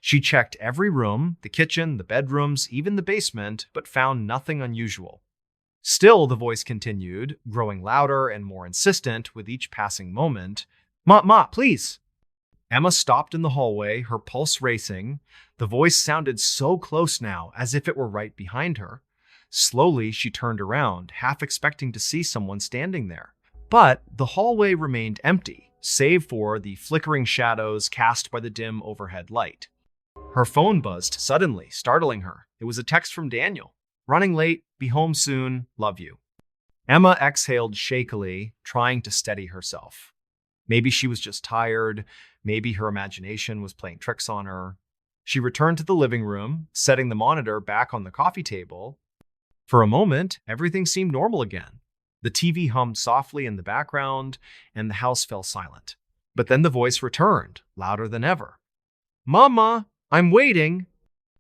A: She checked every room, the kitchen, the bedrooms, even the basement, but found nothing unusual. Still, the voice continued, growing louder and more insistent with each passing moment. Ma, please!" Emma stopped in the hallway, her pulse racing. The voice sounded so close now, as if it were right behind her. Slowly, she turned around, half expecting to see someone standing there. But the hallway remained empty, save for the flickering shadows cast by the dim overhead light. Her phone buzzed suddenly, startling her. It was a text from Daniel. "Running late, be home soon, love you." Emma exhaled shakily, trying to steady herself. Maybe she was just tired. Maybe her imagination was playing tricks on her. She returned to the living room, setting the monitor back on the coffee table. For a moment, everything seemed normal again. The TV hummed softly in the background, and the house fell silent. But then the voice returned, louder than ever. "Mama, I'm waiting."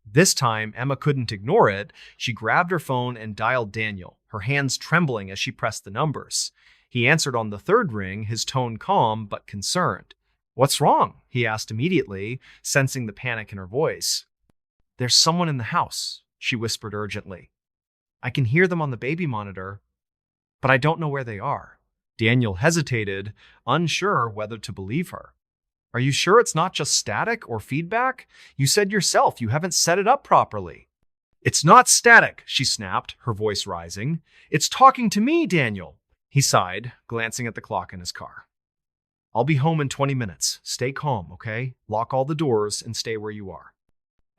A: This time, Emma couldn't ignore it. She grabbed her phone and dialed Daniel, her hands trembling as she pressed the numbers. He answered on the third ring, his tone calm but concerned. "What's wrong?" he asked immediately, sensing the panic in her voice. "There's someone in the house," she whispered urgently. "I can hear them on the baby monitor, but I don't know where they are." Daniel hesitated, unsure whether to believe her. "Are you sure it's not just static or feedback? You said yourself you haven't set it up properly." "It's not static," she snapped, her voice rising. "It's talking to me, Daniel." He sighed, glancing at the clock in his car. "I'll be home in 20 minutes. Stay calm, okay? Lock all the doors and stay where you are."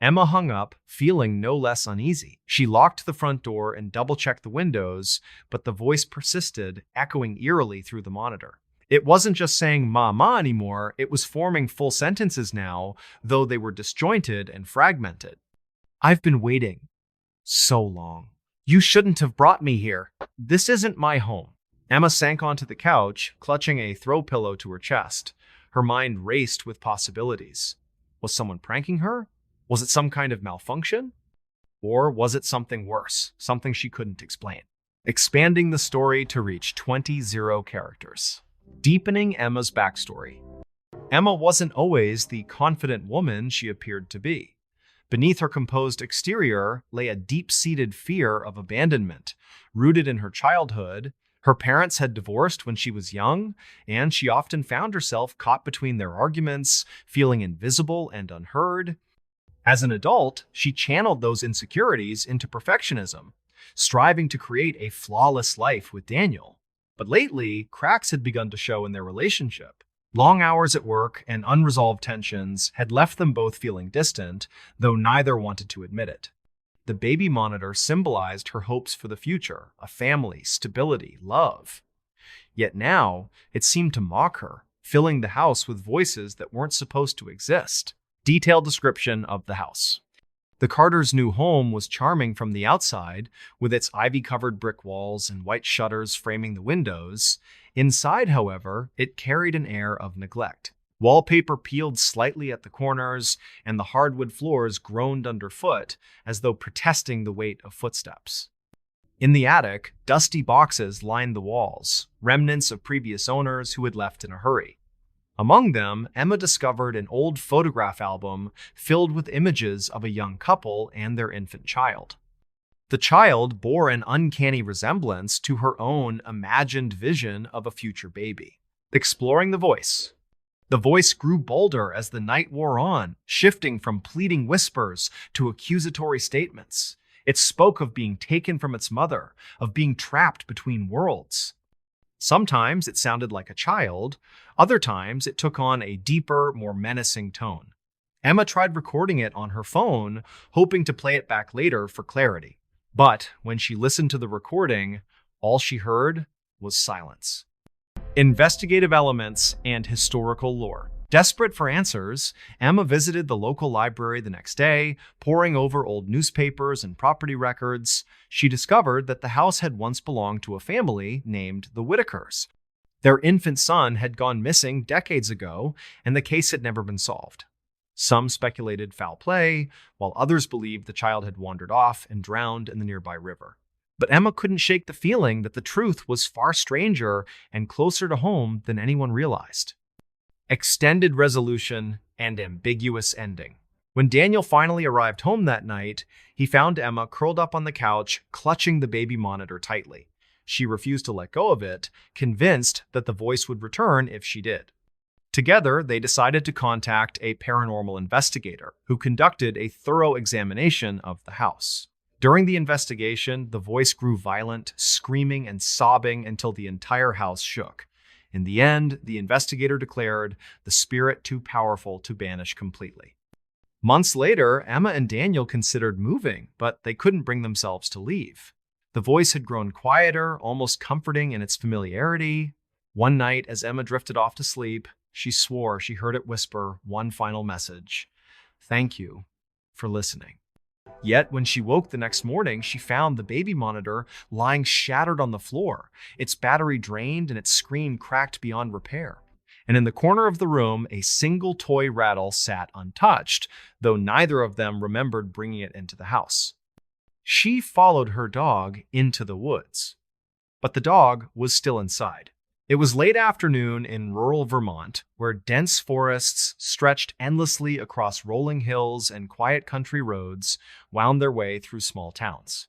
A: Emma hung up, feeling no less uneasy. She locked the front door and double-checked the windows, but the voice persisted, echoing eerily through the monitor. It wasn't just saying "mama" anymore, it was forming full sentences now, though they were disjointed and fragmented. "I've been waiting so long. You shouldn't have brought me here. This isn't my home." Emma sank onto the couch, clutching a throw pillow to her chest. Her mind raced with possibilities. Was someone pranking her? Was it some kind of malfunction? Or was it something worse, something she couldn't explain? Expanding the story to reach 20 characters. Deepening Emma's backstory. Emma wasn't always the confident woman she appeared to be. Beneath her composed exterior lay a deep-seated fear of abandonment, rooted in her childhood. Her parents had divorced when she was young, and she often found herself caught between their arguments, feeling invisible and unheard. As an adult, she channeled those insecurities into perfectionism, striving to create a flawless life with Daniel. But lately, cracks had begun to show in their relationship. Long hours at work and unresolved tensions had left them both feeling distant, though neither wanted to admit it. The baby monitor symbolized her hopes for the future, a family, stability, love. Yet now, it seemed to mock her, filling the house with voices that weren't supposed to exist. Detailed description of the house. The Carters' new home was charming from the outside, with its ivy-covered brick walls and white shutters framing the windows. Inside, however, it carried an air of neglect. Wallpaper peeled slightly at the corners, and the hardwood floors groaned underfoot, as though protesting the weight of footsteps. In the attic, dusty boxes lined the walls, remnants of previous owners who had left in a hurry. Among them, Emma discovered an old photograph album filled with images of a young couple and their infant child. The child bore an uncanny resemblance to her own imagined vision of a future baby. Exploring the voice. The voice grew bolder as the night wore on, shifting from pleading whispers to accusatory statements. It spoke of being taken from its mother, of being trapped between worlds. Sometimes it sounded like a child, other times it took on a deeper, more menacing tone. Emma tried recording it on her phone, hoping to play it back later for clarity. But when she listened to the recording, all she heard was silence. Investigative elements and historical lore. Desperate for answers, Emma visited the local library the next day, poring over old newspapers and property records. She discovered that the house had once belonged to a family named the Whitakers. Their infant son had gone missing decades ago, and the case had never been solved. Some speculated foul play, while others believed the child had wandered off and drowned in the nearby river. But Emma couldn't shake the feeling that the truth was far stranger and closer to home than anyone realized. Extended resolution and ambiguous ending. When Daniel finally arrived home that night, he found Emma curled up on the couch, clutching the baby monitor tightly. She refused to let go of it, convinced that the voice would return if she did. Together, they decided to contact a paranormal investigator who conducted a thorough examination of the house. During the investigation, the voice grew violent, screaming and sobbing until the entire house shook. In the end, the investigator declared the spirit too powerful to banish completely. Months later, Emma and Daniel considered moving, but they couldn't bring themselves to leave. The voice had grown quieter, almost comforting in its familiarity. One night, as Emma drifted off to sleep, she swore she heard it whisper one final message: "Thank you for listening." Yet, when she woke the next morning, she found the baby monitor lying shattered on the floor, its battery drained and its screen cracked beyond repair. And in the corner of the room, a single toy rattle sat untouched, though neither of them remembered bringing it into the house. She followed her dog into the woods, but the dog was still inside. It was late afternoon in rural Vermont, where dense forests stretched endlessly across rolling hills and quiet country roads wound their way through small towns.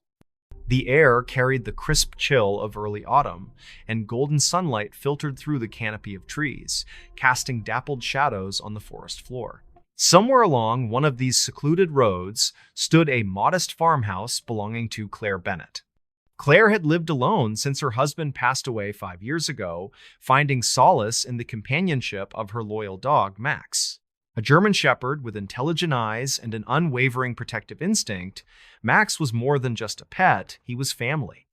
A: The air carried the crisp chill of early autumn, and golden sunlight filtered through the canopy of trees, casting dappled shadows on the forest floor. Somewhere along one of these secluded roads stood a modest farmhouse belonging to Claire Bennett. Claire had lived alone since her husband passed away 5 years ago, finding solace in the companionship of her loyal dog, Max. A German Shepherd with intelligent eyes and an unwavering protective instinct, Max was more than just a pet, he was family.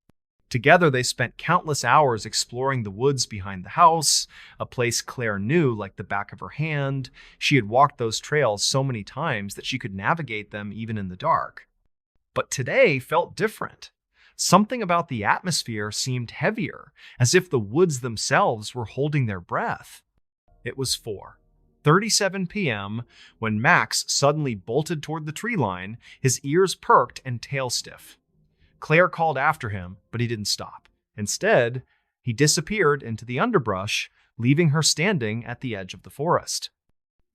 A: Together, they spent countless hours exploring the woods behind the house, a place Claire knew like the back of her hand. She had walked those trails so many times that she could navigate them even in the dark. But today felt different. Something about the atmosphere seemed heavier, as if the woods themselves were holding their breath. It was 4:37 p.m. when Max suddenly bolted toward the tree line, his ears perked and tail stiff. Claire called after him, but he didn't stop. Instead, he disappeared into the underbrush, leaving her standing at the edge of the forest.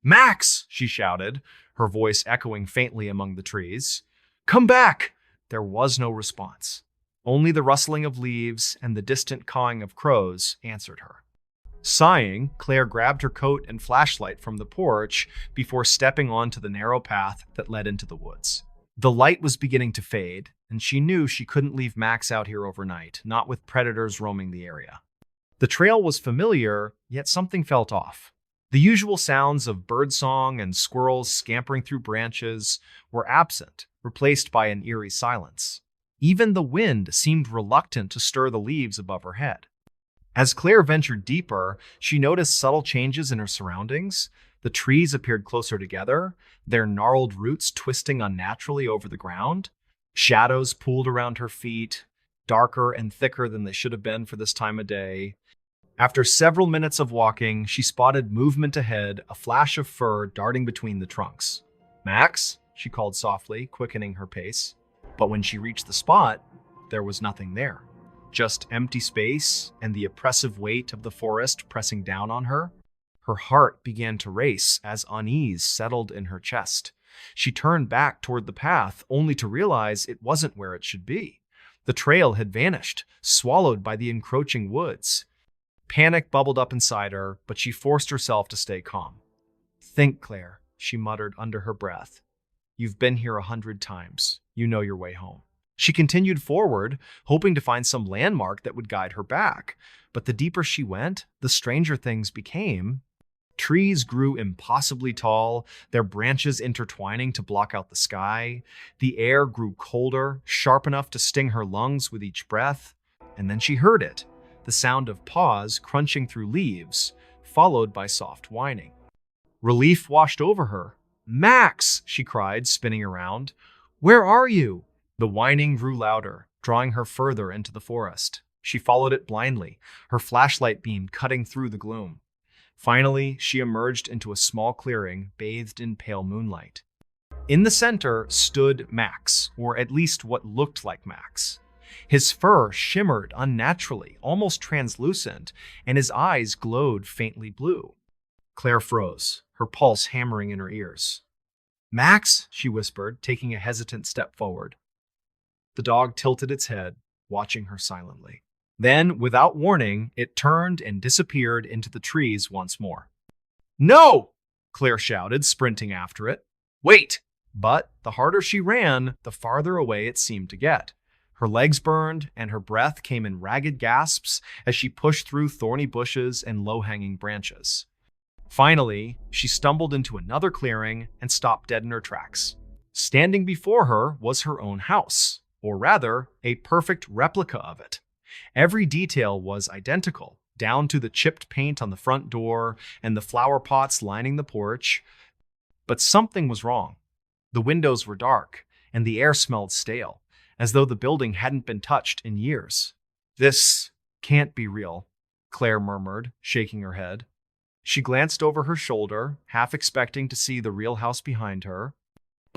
A: "Max!" she shouted, her voice echoing faintly among the trees. "Come back!" There was no response. Only the rustling of leaves and the distant cawing of crows answered her. Sighing, Claire grabbed her coat and flashlight from the porch before stepping onto the narrow path that led into the woods. The light was beginning to fade, and she knew she couldn't leave Max out here overnight, not with predators roaming the area. The trail was familiar, yet something felt off. The usual sounds of birdsong and squirrels scampering through branches were absent, replaced by an eerie silence. Even the wind seemed reluctant to stir the leaves above her head. As Claire ventured deeper, she noticed subtle changes in her surroundings. The trees appeared closer together, their gnarled roots twisting unnaturally over the ground. Shadows pooled around her feet, darker and thicker than they should have been for this time of day. After several minutes of walking, she spotted movement ahead, a flash of fur darting between the trunks. "Max?" she called softly, quickening her pace. But when she reached the spot, there was nothing there. Just empty space and the oppressive weight of the forest pressing down on her. Her heart began to race as unease settled in her chest. She turned back toward the path, only to realize it wasn't where it should be. The trail had vanished, swallowed by the encroaching woods. Panic bubbled up inside her, but she forced herself to stay calm. "Think, Claire," she muttered under her breath. "You've been here 100 times. You know your way home." She continued forward, hoping to find some landmark that would guide her back. But the deeper she went, the stranger things became. Trees grew impossibly tall, their branches intertwining to block out the sky. The air grew colder, sharp enough to sting her lungs with each breath. And then she heard it, the sound of paws crunching through leaves, followed by soft whining. Relief washed over her. "Max!" she cried, spinning around. "Where are you?" The whining grew louder, drawing her further into the forest. She followed it blindly, her flashlight beam cutting through the gloom. Finally, she emerged into a small clearing bathed in pale moonlight. In the center stood Max, or at least what looked like Max. His fur shimmered unnaturally, almost translucent, and his eyes glowed faintly blue. Claire froze, her pulse hammering in her ears. "Max?" she whispered, taking a hesitant step forward. The dog tilted its head, watching her silently. Then, without warning, it turned and disappeared into the trees once more. "No!" Claire shouted, sprinting after it. "Wait!" But the harder she ran, the farther away it seemed to get. Her legs burned, and her breath came in ragged gasps as she pushed through thorny bushes and low-hanging branches. Finally, she stumbled into another clearing and stopped dead in her tracks. Standing before her was her own house, or rather, a perfect replica of it. Every detail was identical, down to the chipped paint on the front door and the flower pots lining the porch. But something was wrong. The windows were dark, and the air smelled stale, as though the building hadn't been touched in years. "This can't be real," Claire murmured, shaking her head. She glanced over her shoulder, half expecting to see the real house behind her.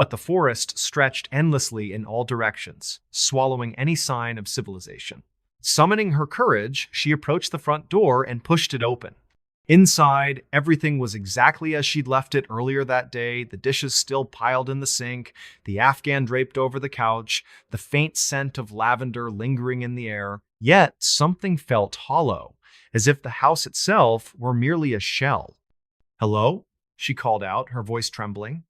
A: But the forest stretched endlessly in all directions, swallowing any sign of civilization. Summoning her courage, she approached the front door and pushed it open. Inside, everything was exactly as she'd left it earlier that day, the dishes still piled in the sink, the Afghan draped over the couch, the faint scent of lavender lingering in the air. Yet something felt hollow, as if the house itself were merely a shell. "Hello?" she called out, her voice trembling.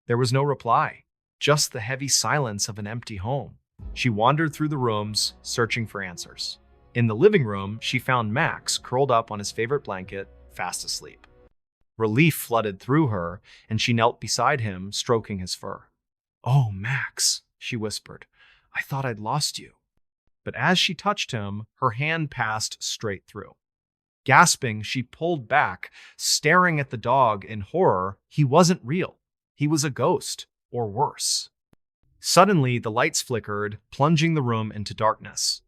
A: There was no reply, just the heavy silence of an empty home. She wandered through the rooms, searching for answers. In the living room, she found Max curled up on his favorite blanket, fast asleep. Relief flooded through her, and she knelt beside him, stroking his fur. "Oh, Max," she whispered, "I thought I'd lost you." But as she touched him, her hand passed straight through. Gasping, she pulled back, staring at the dog in horror. He wasn't real. He was a ghost, or worse. Suddenly, the lights flickered, plunging the room into darkness.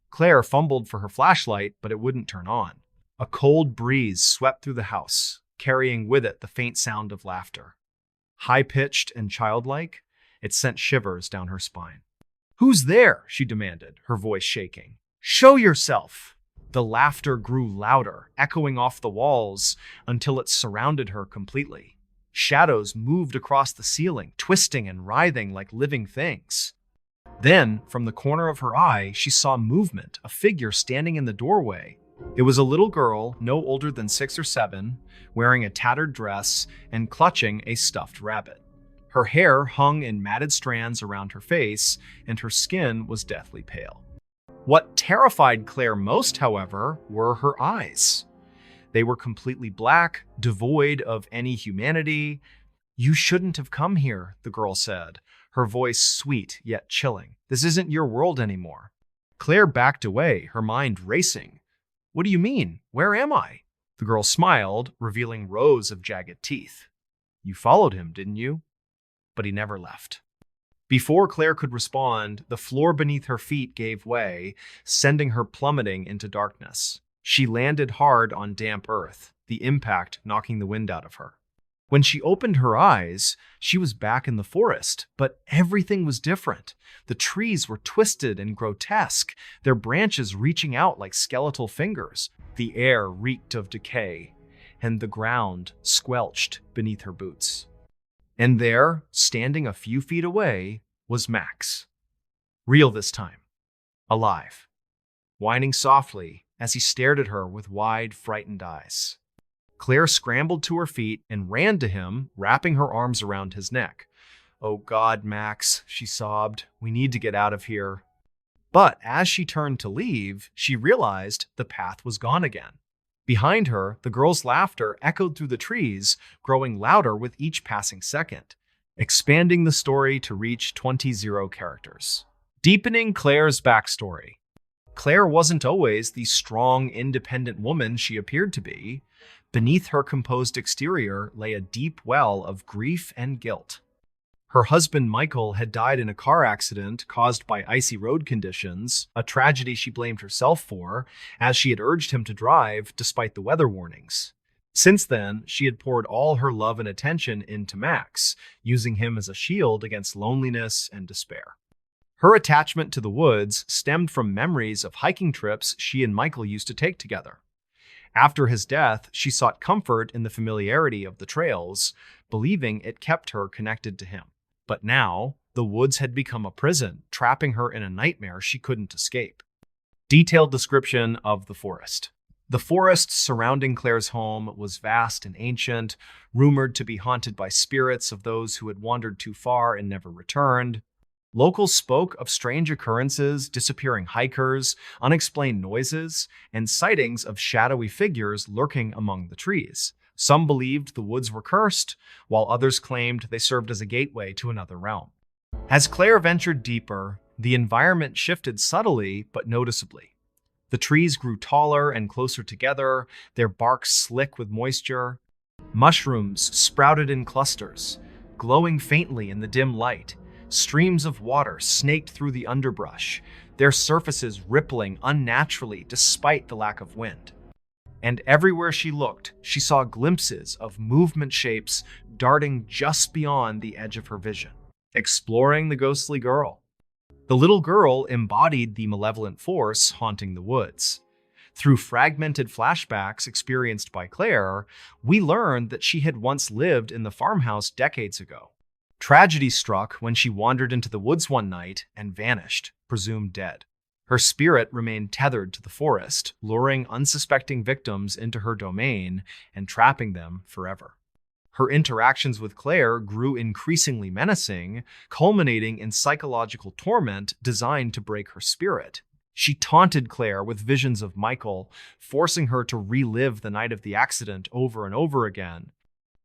A: Claire fumbled for her flashlight, but it wouldn't turn on. A cold breeze swept through the house, carrying with it the faint sound of laughter. High-pitched and childlike, it sent shivers down her spine. "Who's there?" she demanded, her voice shaking. "Show yourself!" The laughter grew louder, echoing off the walls until it surrounded her completely. Shadows moved across the ceiling, twisting and writhing like living things. Then, from the corner of her eye, she saw movement, a figure standing in the doorway. It was a little girl, no older than 6 or 7, wearing a tattered dress and clutching a stuffed rabbit. Her hair hung in matted strands around her face, and her skin was deathly pale. What terrified Claire most, however, were her eyes. They were completely black, devoid of any humanity. "You shouldn't have come here," the girl said, her voice sweet yet chilling. "This isn't your world anymore." Claire backed away, her mind racing. "What do you mean? Where am I?" The girl smiled, revealing rows of jagged teeth. "You followed him, didn't you?" But he never left. Before Claire could respond, the floor beneath her feet gave way, sending her plummeting into darkness. She landed hard on damp earth, the impact knocking the wind out of her. When she opened her eyes, she was back in the forest, but everything was different. The trees were twisted and grotesque, their branches reaching out like skeletal fingers. The air reeked of decay, and the ground squelched beneath her boots. And there, standing a few feet away, was Max. Real this time. Alive. Whining softly as he stared at her with wide, frightened eyes. Claire scrambled to her feet and ran to him, wrapping her arms around his neck. "Oh God, Max," she sobbed, "we need to get out of here." But as she turned to leave, she realized the path was gone again. Behind her, the girl's laughter echoed through the trees, growing louder with each passing second, expanding the story to reach 20 characters. Deepening Claire's backstory. Claire wasn't always the strong, independent woman she appeared to be. Beneath her composed exterior lay a deep well of grief and guilt. Her husband, Michael, had died in a car accident caused by icy road conditions, a tragedy she blamed herself for, as she had urged him to drive despite the weather warnings. Since then, she had poured all her love and attention into Max, using him as a shield against loneliness and despair. Her attachment to the woods stemmed from memories of hiking trips she and Michael used to take together. After his death, she sought comfort in the familiarity of the trails, believing it kept her connected to him. But now, the woods had become a prison, trapping her in a nightmare she couldn't escape. Detailed description of the forest. The forest surrounding Claire's home was vast and ancient, rumored to be haunted by spirits of those who had wandered too far and never returned. Locals spoke of strange occurrences, disappearing hikers, unexplained noises, and sightings of shadowy figures lurking among the trees. Some believed the woods were cursed, while others claimed they served as a gateway to another realm. As Claire ventured deeper, the environment shifted subtly but noticeably. The trees grew taller and closer together, their bark slick with moisture. Mushrooms sprouted in clusters, glowing faintly in the dim light. Streams of water snaked through the underbrush, their surfaces rippling unnaturally despite the lack of wind. And everywhere she looked, she saw glimpses of movement shapes darting just beyond the edge of her vision. exploring the ghostly girl. The little girl embodied the malevolent force haunting the woods. Through fragmented flashbacks experienced by Claire, we learned that she had once lived in the farmhouse decades ago. Tragedy struck when she wandered into the woods one night and vanished, presumed dead. Her spirit remained tethered to the forest, luring unsuspecting victims into her domain and trapping them forever. Her interactions with Claire grew increasingly menacing, culminating in psychological torment designed to break her spirit. She taunted Claire with visions of Michael, forcing her to relive the night of the accident over and over again.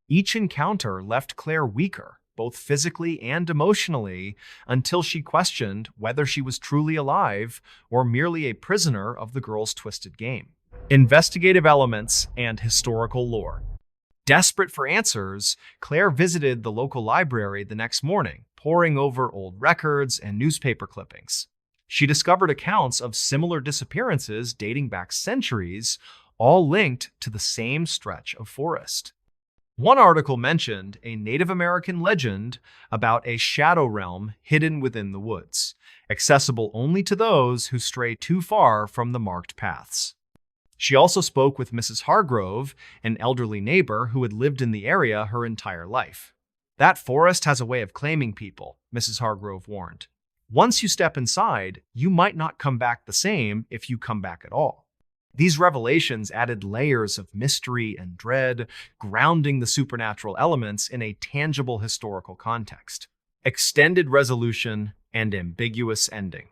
A: Each encounter left Claire weaker, both physically and emotionally, until she questioned whether she was truly alive or merely a prisoner of the girl's twisted game. Investigative elements and historical lore. Desperate for answers, Claire visited the local library the next morning, poring over old records and newspaper clippings. She discovered accounts of similar disappearances dating back centuries, all linked to the same stretch of forest. One article mentioned a Native American legend about a shadow realm hidden within the woods, accessible only to those who stray too far from the marked paths. She also spoke with Mrs. Hargrove, an elderly neighbor who had lived in the area her entire life. "That forest has a way of claiming people," Mrs. Hargrove warned. "Once you step inside, you might not come back the same if you come back at all." These revelations added layers of mystery and dread, grounding the supernatural elements in a tangible historical context. Extended resolution and ambiguous ending.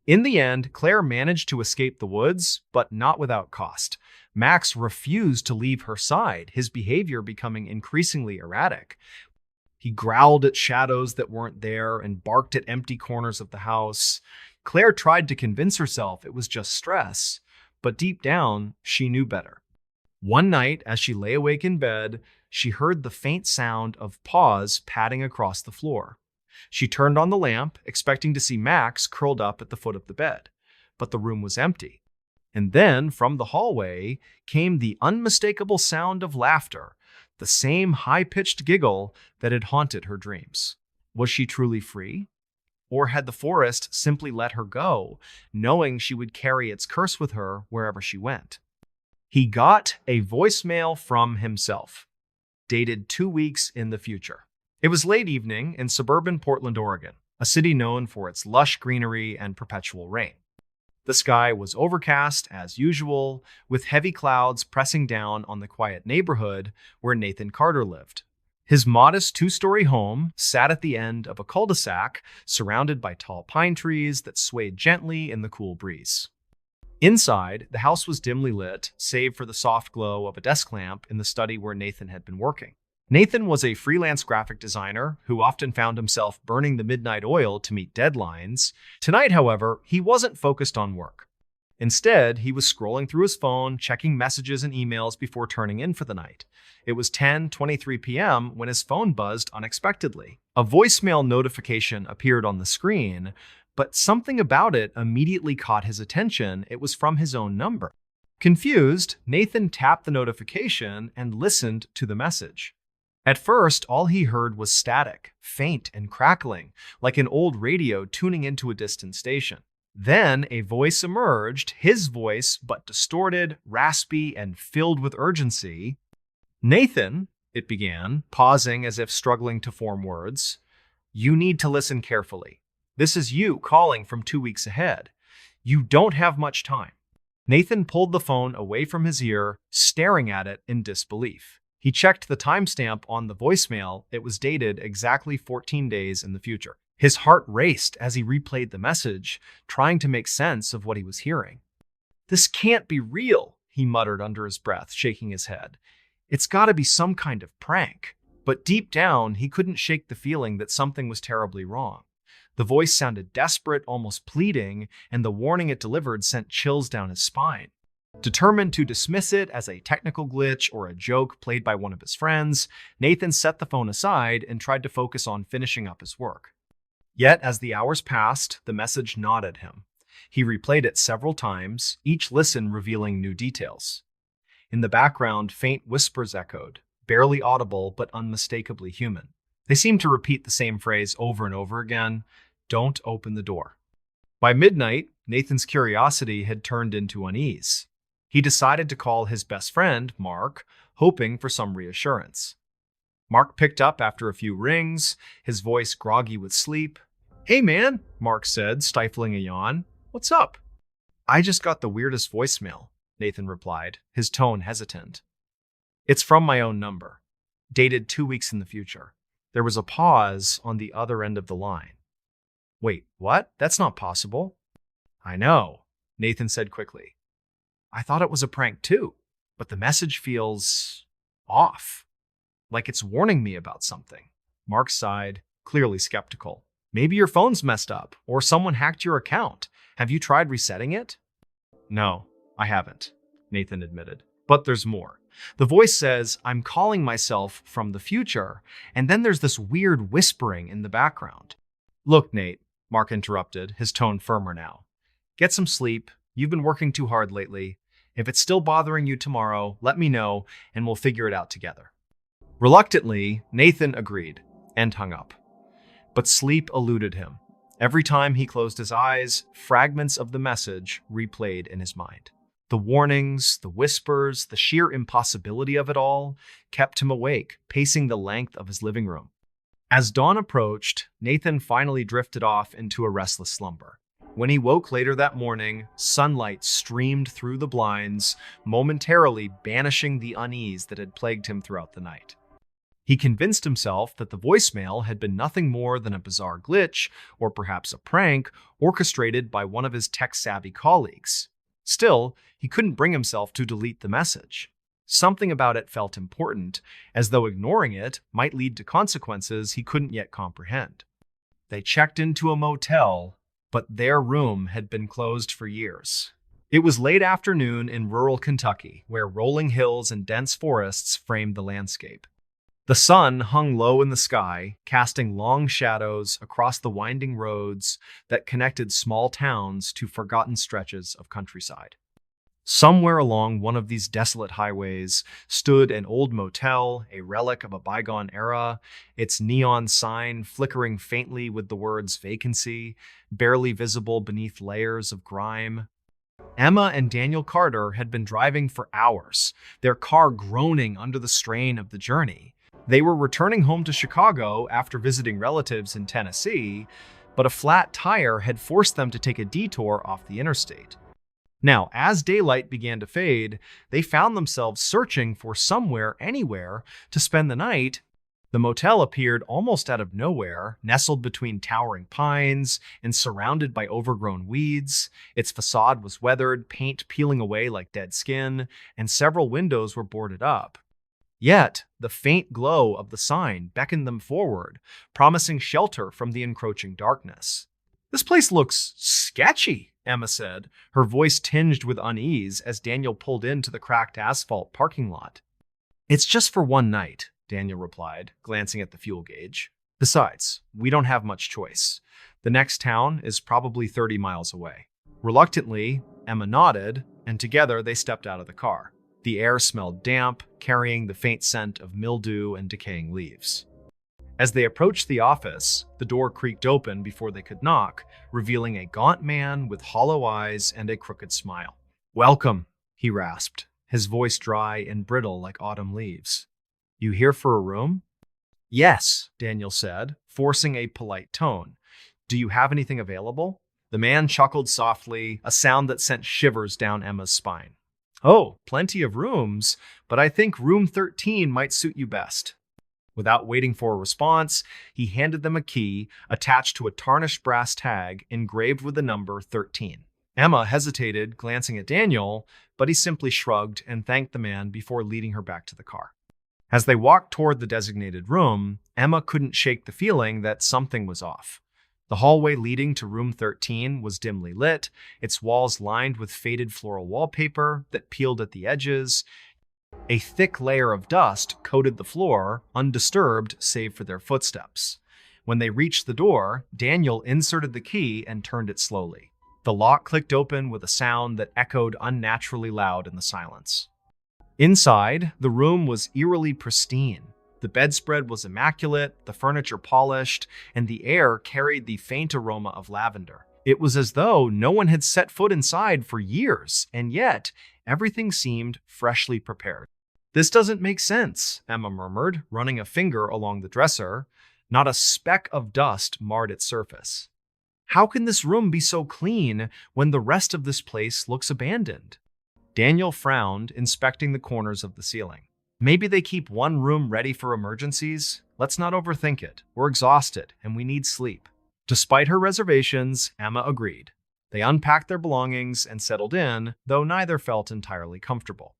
A: In the end, Claire managed to escape the woods, but not without cost. Max refused to leave her side, his behavior becoming increasingly erratic. He growled at shadows that weren't there and barked at empty corners of the house. Claire tried to convince herself it was just stress, but deep down, she knew better. One night, as she lay awake in bed, she heard the faint sound of paws padding across the floor. She turned on the lamp, expecting to see Max curled up at the foot of the bed, but the room was empty. And then, from the hallway, came the unmistakable sound of laughter, the same high-pitched giggle that had haunted her dreams. Was she truly free? Or had the forest simply let her go, knowing she would carry its curse with her wherever she went? He got a voicemail from himself, dated 2 weeks in the future. It was late evening in suburban Portland, Oregon, a city known for its lush greenery and perpetual rain. The sky was overcast, as usual, with heavy clouds pressing down on the quiet neighborhood where Nathan Carter lived. His modest 2-story home sat at the end of a cul-de-sac surrounded by tall pine trees that swayed gently in the cool breeze. Inside, the house was dimly lit, save for the soft glow of a desk lamp in the study where Nathan had been working. Nathan was a freelance graphic designer who often found himself burning the midnight oil to meet deadlines. Tonight, however, he wasn't focused on work. Instead, he was scrolling through his phone, checking messages and emails before turning in for the night. It was 10:23 p.m. when his phone buzzed unexpectedly. A voicemail notification appeared on the screen, but something about it immediately caught his attention. It was from his own number. Confused, Nathan tapped the notification and listened to the message. At first, all he heard was static, faint and crackling, like an old radio tuning into a distant station. Then a voice emerged, his voice, but distorted, raspy, and filled with urgency. "Nathan," it began, pausing as if struggling to form words, "you need to listen carefully. This is you calling from 2 weeks ahead. You don't have much time." Nathan pulled the phone away from his ear, staring at it in disbelief. He checked the timestamp on the voicemail. It was dated exactly 14 days in the future. His heart raced as he replayed the message, trying to make sense of what he was hearing. "This can't be real," he muttered under his breath, shaking his head. "It's got to be some kind of prank." But deep down, he couldn't shake the feeling that something was terribly wrong. The voice sounded desperate, almost pleading, and the warning it delivered sent chills down his spine. Determined to dismiss it as a technical glitch or a joke played by one of his friends, Nathan set the phone aside and tried to focus on finishing up his work. Yet, as the hours passed, the message gnawed at him. He replayed it several times, each listen revealing new details. In the background, faint whispers echoed, barely audible but unmistakably human. They seemed to repeat the same phrase over and over again. Don't open the door. By midnight, Nathan's curiosity had turned into unease. He decided to call his best friend, Mark, hoping for some reassurance. Mark picked up after a few rings, his voice groggy with sleep. "Hey man," Mark said, stifling a yawn. "What's up?" "I just got the weirdest voicemail," Nathan replied, his tone hesitant. "It's from my own number, dated 2 weeks in the future." There was a pause on the other end of the line. "Wait, what? That's not possible." "I know," Nathan said quickly. "I thought it was a prank too, but the message feels off, like it's warning me about something." Mark sighed, clearly skeptical. "Maybe your phone's messed up, or someone hacked your account. Have you tried resetting it?" "No, I haven't," Nathan admitted. "But there's more. The voice says I'm calling myself from the future, and then there's this weird whispering in the background." "Look, Nate," Mark interrupted, his tone firmer now. "Get some sleep. You've been working too hard lately. If it's still bothering you tomorrow, let me know, and we'll figure it out together." Reluctantly, Nathan agreed and hung up. But sleep eluded him. Every time he closed his eyes, fragments of the message replayed in his mind. The warnings, the whispers, the sheer impossibility of it all kept him awake, pacing the length of his living room. As dawn approached, Nathan finally drifted off into a restless slumber. When he woke later that morning, sunlight streamed through the blinds, momentarily banishing the unease that had plagued him throughout the night. He convinced himself that the voicemail had been nothing more than a bizarre glitch, or perhaps a prank, orchestrated by one of his tech-savvy colleagues. Still, he couldn't bring himself to delete the message. Something about it felt important, as though ignoring it might lead to consequences he couldn't yet comprehend. They checked into a motel, but their room had been closed for years. It was late afternoon in rural Kentucky, where rolling hills and dense forests framed the landscape. The sun hung low in the sky, casting long shadows across the winding roads that connected small towns to forgotten stretches of countryside. Somewhere along one of these desolate highways stood an old motel, a relic of a bygone era, its neon sign flickering faintly with the words vacancy, barely visible beneath layers of grime. Emma and Daniel Carter had been driving for hours, their car groaning under the strain of the journey. They were returning home to Chicago after visiting relatives in Tennessee, but a flat tire had forced them to take a detour off the interstate. Now, as daylight began to fade, they found themselves searching for somewhere, anywhere, to spend the night. The motel appeared almost out of nowhere, nestled between towering pines and surrounded by overgrown weeds. Its facade was weathered, paint peeling away like dead skin, and several windows were boarded up. Yet, the faint glow of the sign beckoned them forward, promising shelter from the encroaching darkness. "This place looks sketchy," Emma said, her voice tinged with unease as Daniel pulled into the cracked asphalt parking lot. "It's just for one night," Daniel replied, glancing at the fuel gauge. "Besides, we don't have much choice. The next town is probably 30 miles away." Reluctantly, Emma nodded, and together they stepped out of the car. The air smelled damp, carrying the faint scent of mildew and decaying leaves. As they approached the office, the door creaked open before they could knock, revealing a gaunt man with hollow eyes and a crooked smile. "Welcome," he rasped, his voice dry and brittle like autumn leaves. "You here for a room?" "Yes," Daniel said, forcing a polite tone. "Do you have anything available?" The man chuckled softly, a sound that sent shivers down Emma's spine. "Oh, plenty of rooms, but I think room 13 might suit you best." Without waiting for a response, he handed them a key attached to a tarnished brass tag engraved with the number 13. Emma hesitated, glancing at Daniel, but he simply shrugged and thanked the man before leading her back to the car. As they walked toward the designated room, Emma couldn't shake the feeling that something was off. The hallway leading to room 13 was dimly lit, its walls lined with faded floral wallpaper that peeled at the edges. A thick layer of dust coated the floor, undisturbed save for their footsteps. When they reached the door, Daniel inserted the key and turned it slowly. The lock clicked open with a sound that echoed unnaturally loud in the silence. Inside, the room was eerily pristine. The bedspread was immaculate, the furniture polished, and the air carried the faint aroma of lavender. It was as though no one had set foot inside for years, and yet everything seemed freshly prepared. "This doesn't make sense," Emma murmured, running a finger along the dresser. Not a speck of dust marred its surface. "How can this room be so clean when the rest of this place looks abandoned?" Daniel frowned, inspecting the corners of the ceiling. "Maybe they keep one room ready for emergencies? Let's not overthink it. We're exhausted, and we need sleep." Despite her reservations, Emma agreed. They unpacked their belongings and settled in, though neither felt entirely comfortable.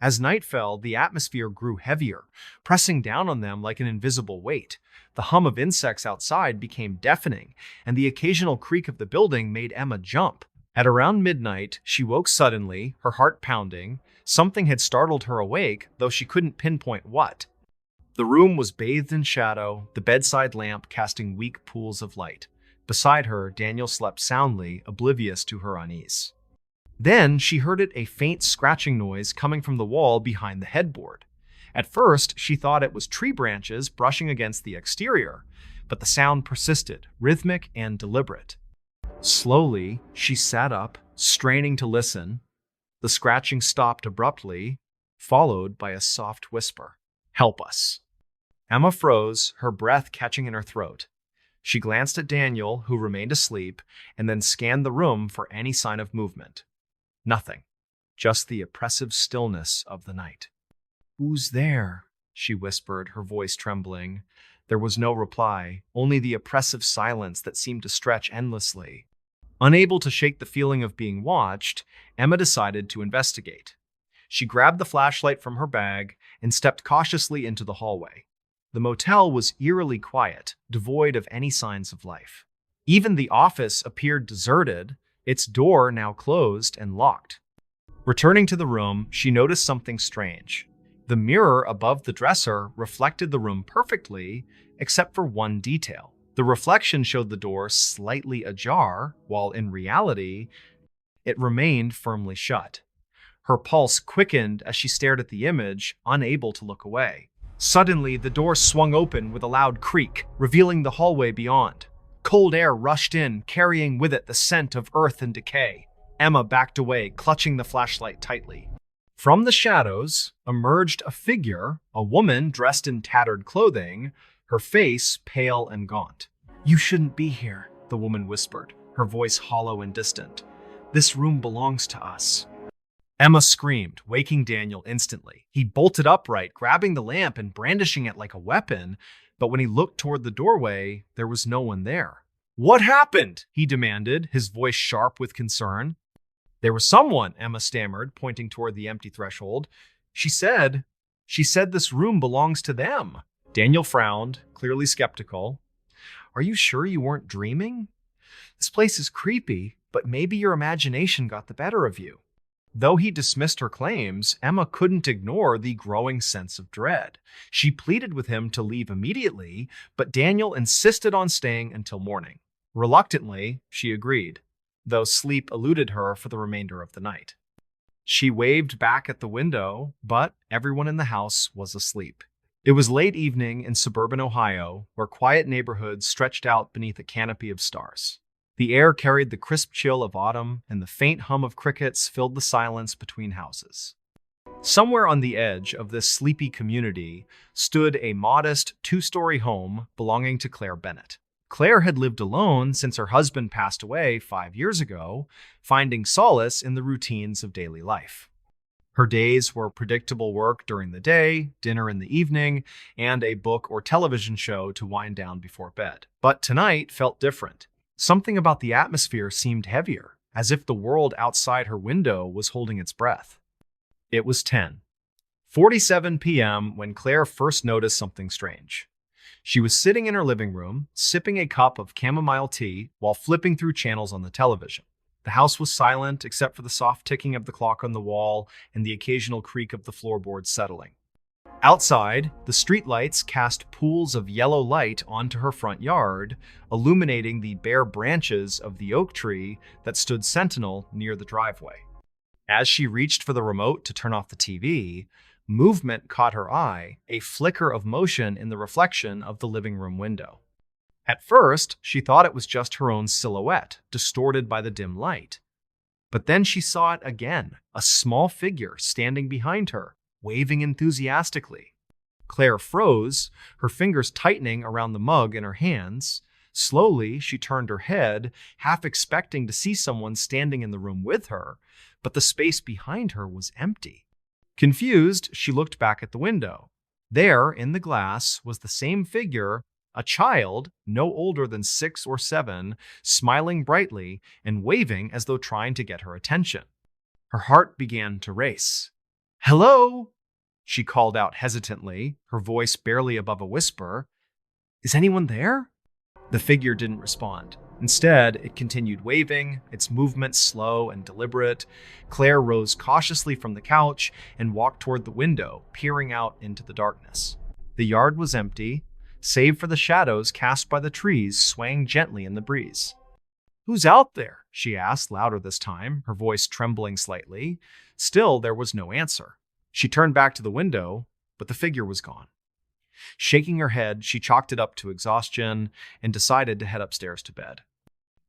A: As night fell, the atmosphere grew heavier, pressing down on them like an invisible weight. The hum of insects outside became deafening, and the occasional creak of the building made Emma jump. At around midnight, she woke suddenly, her heart pounding. Something had startled her awake, though she couldn't pinpoint what. The room was bathed in shadow, the bedside lamp casting weak pools of light. Beside her, Daniel slept soundly, oblivious to her unease. Then she heard a faint scratching noise coming from the wall behind the headboard. At first, she thought it was tree branches brushing against the exterior, but the sound persisted, rhythmic and deliberate. Slowly, she sat up, straining to listen. The scratching stopped abruptly, followed by a soft whisper. "Help us." Emma froze, her breath catching in her throat. She glanced at Daniel, who remained asleep, and then scanned the room for any sign of movement. Nothing. Just the oppressive stillness of the night. "Who's there?" she whispered, her voice trembling. There was no reply, only the oppressive silence that seemed to stretch endlessly. Unable to shake the feeling of being watched, Emma decided to investigate. She grabbed the flashlight from her bag and stepped cautiously into the hallway. The motel was eerily quiet, devoid of any signs of life. Even the office appeared deserted, its door now closed and locked. Returning to the room, she noticed something strange. The mirror above the dresser reflected the room perfectly, except for one detail. The reflection showed the door slightly ajar, while in reality, it remained firmly shut. Her pulse quickened as she stared at the image, unable to look away. Suddenly, the door swung open with a loud creak, revealing the hallway beyond. Cold air rushed in, carrying with it the scent of earth and decay. Emma backed away, clutching the flashlight tightly. From the shadows emerged a figure, a woman dressed in tattered clothing, her face pale and gaunt. "You shouldn't be here," the woman whispered, her voice hollow and distant. "This room belongs to us." Emma screamed, waking Daniel instantly. He bolted upright, grabbing the lamp and brandishing it like a weapon, but when he looked toward the doorway, there was no one there. "What happened?" he demanded, his voice sharp with concern. "There was someone," Emma stammered, pointing toward the empty threshold. She said this room belongs to them." Daniel frowned, clearly skeptical. "Are you sure you weren't dreaming? This place is creepy, but maybe your imagination got the better of you." Though he dismissed her claims, Emma couldn't ignore the growing sense of dread. She pleaded with him to leave immediately, but Daniel insisted on staying until morning. Reluctantly, she agreed, though sleep eluded her for the remainder of the night. She waved back at the window, but everyone in the house was asleep. It was late evening in suburban Ohio, where quiet neighborhoods stretched out beneath a canopy of stars. The air carried the crisp chill of autumn, and the faint hum of crickets filled the silence between houses. Somewhere on the edge of this sleepy community stood a modest two-story home belonging to Claire Bennett. Claire had lived alone since her husband passed away 5 years ago, finding solace in the routines of daily life. Her days were predictable work during the day, dinner in the evening, and a book or television show to wind down before bed. But tonight felt different. Something about the atmosphere seemed heavier, as if the world outside her window was holding its breath. It was 10:47 p.m. when Claire first noticed something strange. She was sitting in her living room, sipping a cup of chamomile tea while flipping through channels on the television. The house was silent except for the soft ticking of the clock on the wall and the occasional creak of the floorboards settling. Outside, the streetlights cast pools of yellow light onto her front yard, illuminating the bare branches of the oak tree that stood sentinel near the driveway. As she reached for the remote to turn off the TV, Movement caught her eye, a flicker of motion in the reflection of the living room window. At first, she thought it was just her own silhouette, distorted by the dim light. But then she saw it again, a small figure standing behind her, waving enthusiastically. Claire froze, her fingers tightening around the mug in her hands. Slowly, she turned her head, half expecting to see someone standing in the room with her, but the space behind her was empty. Confused, she looked back at the window. There, in the glass, was the same figure, a child, no older than 6 or 7, smiling brightly and waving as though trying to get her attention. Her heart began to race. "Hello?" she called out hesitantly, her voice barely above a whisper. "Is anyone there?" The figure didn't respond. Instead, it continued waving, its movements slow and deliberate. Claire rose cautiously from the couch and walked toward the window, peering out into the darkness. The yard was empty, save for the shadows cast by the trees swaying gently in the breeze. "Who's out there?" she asked, louder this time, her voice trembling slightly. Still, there was no answer. She turned back to the window, but the figure was gone. Shaking her head, she chalked it up to exhaustion and decided to head upstairs to bed.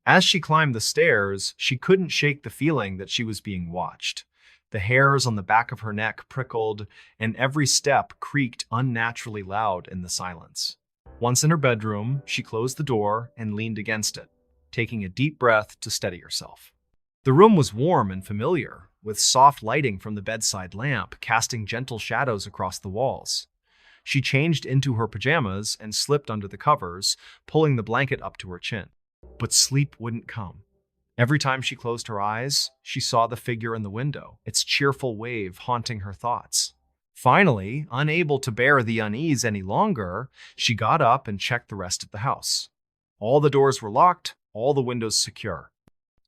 A: As she climbed the stairs, she couldn't shake the feeling that she was being watched. The hairs on the back of her neck prickled, and every step creaked unnaturally loud in the silence. Once in her bedroom, she closed the door and leaned against it, taking a deep breath to steady herself. The room was warm and familiar, with soft lighting from the bedside lamp casting gentle shadows across the walls. She changed into her pajamas and slipped under the covers, pulling the blanket up to her chin. But sleep wouldn't come. Every time she closed her eyes, she saw the figure in the window, its cheerful wave haunting her thoughts. Finally, unable to bear the unease any longer, she got up and checked the rest of the house. All the doors were locked, all the windows secure.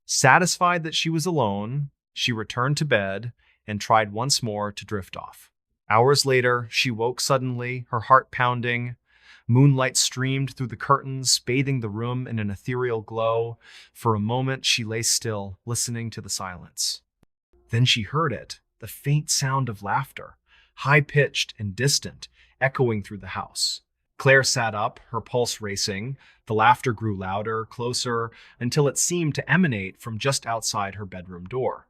A: Satisfied that she was alone, she returned to bed and tried once more to drift off. Hours later, she woke suddenly, her heart pounding. Moonlight streamed through the curtains, bathing the room in an ethereal glow. For a moment, she lay still, listening to the silence. Then she heard it, the faint sound of laughter, high-pitched and distant, echoing through the house. Claire sat up, her pulse racing. The laughter grew louder, closer, until it seemed to emanate from just outside her bedroom door.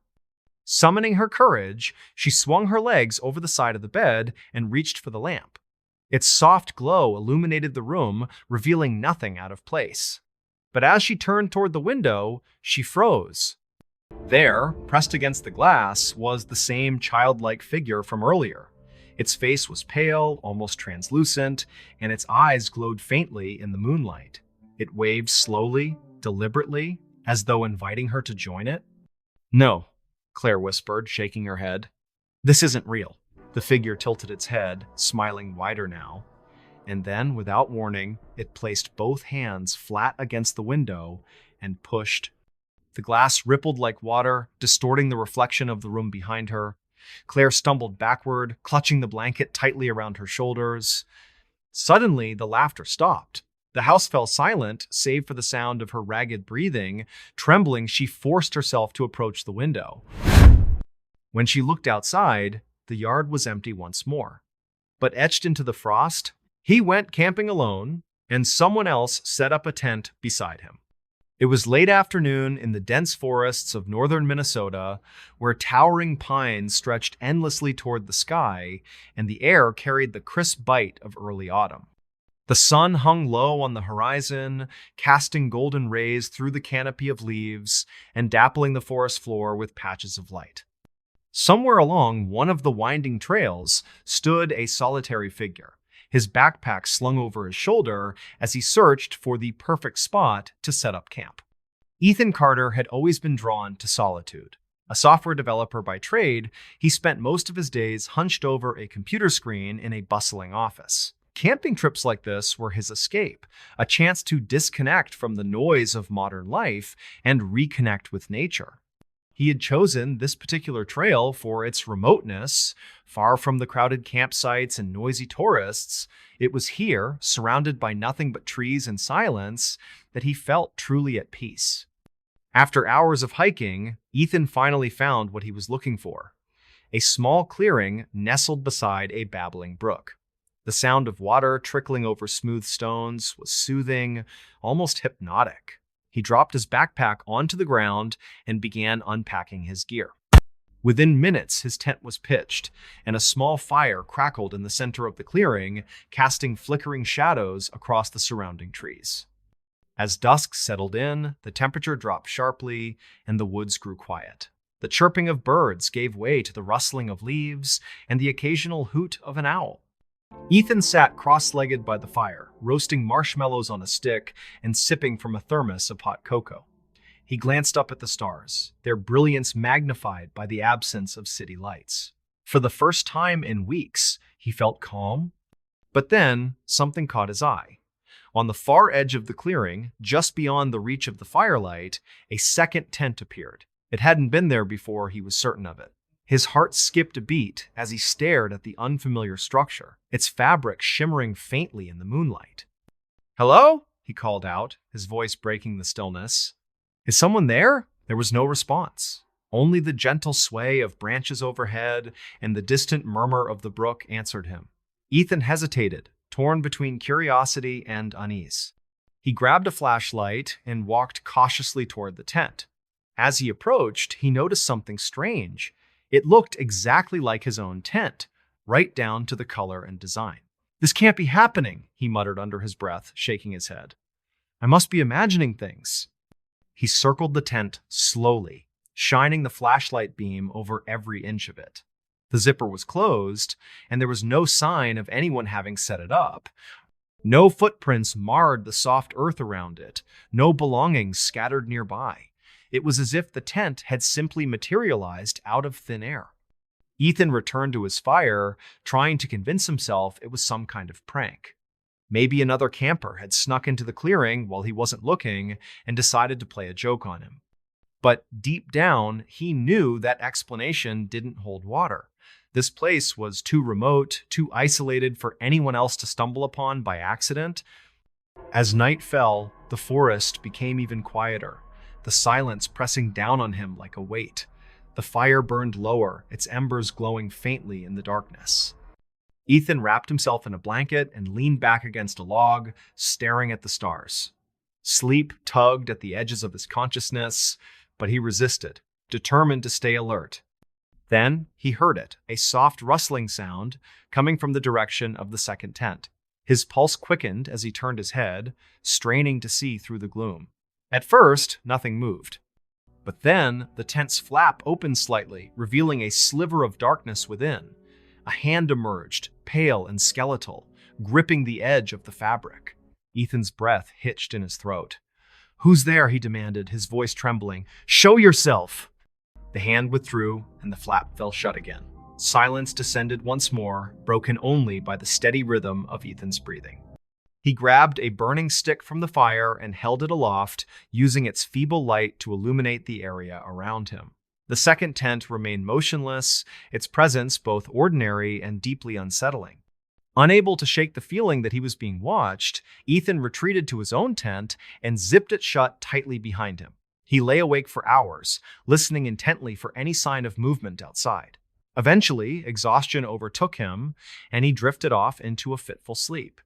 A: Summoning her courage, she swung her legs over the side of the bed and reached for the lamp. Its soft glow illuminated the room, revealing nothing out of place. But as she turned toward the window, she froze. There, pressed against the glass, was the same childlike figure from earlier. Its face was pale, almost translucent, and its eyes glowed faintly in the moonlight. It waved slowly, deliberately, as though inviting her to join it. "No," Claire whispered, shaking her head. "This isn't real." The figure tilted its head, smiling wider now. And then, without warning, it placed both hands flat against the window and pushed. The glass rippled like water, distorting the reflection of the room behind her. Claire stumbled backward, clutching the blanket tightly around her shoulders. Suddenly, the laughter stopped. The house fell silent, save for the sound of her ragged breathing. Trembling, she forced herself to approach the window. When she looked outside, the yard was empty once more. But etched into the frost, he went camping alone, and someone else set up a tent beside him. It was late afternoon in the dense forests of northern Minnesota, where towering pines stretched endlessly toward the sky, and the air carried the crisp bite of early autumn. The sun hung low on the horizon, casting golden rays through the canopy of leaves and dappling the forest floor with patches of light. Somewhere along one of the winding trails stood a solitary figure, his backpack slung over his shoulder as he searched for the perfect spot to set up camp. Ethan Carter had always been drawn to solitude. A software developer by trade, he spent most of his days hunched over a computer screen in a bustling office. Camping trips like this were his escape, a chance to disconnect from the noise of modern life and reconnect with nature. He had chosen this particular trail for its remoteness, far from the crowded campsites and noisy tourists. It was here, surrounded by nothing but trees and silence, that he felt truly at peace. After hours of hiking, Ethan finally found what he was looking for: a small clearing nestled beside a babbling brook. The sound of water trickling over smooth stones was soothing, almost hypnotic. He dropped his backpack onto the ground and began unpacking his gear. Within minutes, his tent was pitched, and a small fire crackled in the center of the clearing, casting flickering shadows across the surrounding trees. As dusk settled in, the temperature dropped sharply, and the woods grew quiet. The chirping of birds gave way to the rustling of leaves and the occasional hoot of an owl. Ethan sat cross-legged by the fire, roasting marshmallows on a stick and sipping from a thermos of hot cocoa. He glanced up at the stars, their brilliance magnified by the absence of city lights. For the first time in weeks, he felt calm. But then, something caught his eye. On the far edge of the clearing, just beyond the reach of the firelight, a second tent appeared. It hadn't been there before, he was certain of it. His heart skipped a beat as he stared at the unfamiliar structure, its fabric shimmering faintly in the moonlight. "Hello?" he called out, his voice breaking the stillness. "Is someone there?" There was no response. Only the gentle sway of branches overhead and the distant murmur of the brook answered him. Ethan hesitated, torn between curiosity and unease. He grabbed a flashlight and walked cautiously toward the tent. As he approached, he noticed something strange. It looked exactly like his own tent, right down to the color and design. "This can't be happening," he muttered under his breath, shaking his head. "I must be imagining things." He circled the tent slowly, shining the flashlight beam over every inch of it. The zipper was closed, and there was no sign of anyone having set it up. No footprints marred the soft earth around it, no belongings scattered nearby. It was as if the tent had simply materialized out of thin air. Ethan returned to his fire, trying to convince himself it was some kind of prank. Maybe another camper had snuck into the clearing while he wasn't looking and decided to play a joke on him. But deep down, he knew that explanation didn't hold water. This place was too remote, too isolated for anyone else to stumble upon by accident. As night fell, the forest became even quieter, the silence pressing down on him like a weight. The fire burned lower, its embers glowing faintly in the darkness. Ethan wrapped himself in a blanket and leaned back against a log, staring at the stars. Sleep tugged at the edges of his consciousness, but he resisted, determined to stay alert. Then he heard it, a soft rustling sound coming from the direction of the second tent. His pulse quickened as he turned his head, straining to see through the gloom. At first, nothing moved. But then, the tent's flap opened slightly, revealing a sliver of darkness within. A hand emerged, pale and skeletal, gripping the edge of the fabric. Ethan's breath hitched in his throat. "Who's there?" he demanded, his voice trembling. "Show yourself!" The hand withdrew, and the flap fell shut again. Silence descended once more, broken only by the steady rhythm of Ethan's breathing. He grabbed a burning stick from the fire and held it aloft, using its feeble light to illuminate the area around him. The second tent remained motionless, its presence both ordinary and deeply unsettling. Unable to shake the feeling that he was being watched, Ethan retreated to his own tent and zipped it shut tightly behind him. He lay awake for hours, listening intently for any sign of movement outside. Eventually, exhaustion overtook him, and he drifted off into a fitful sleep.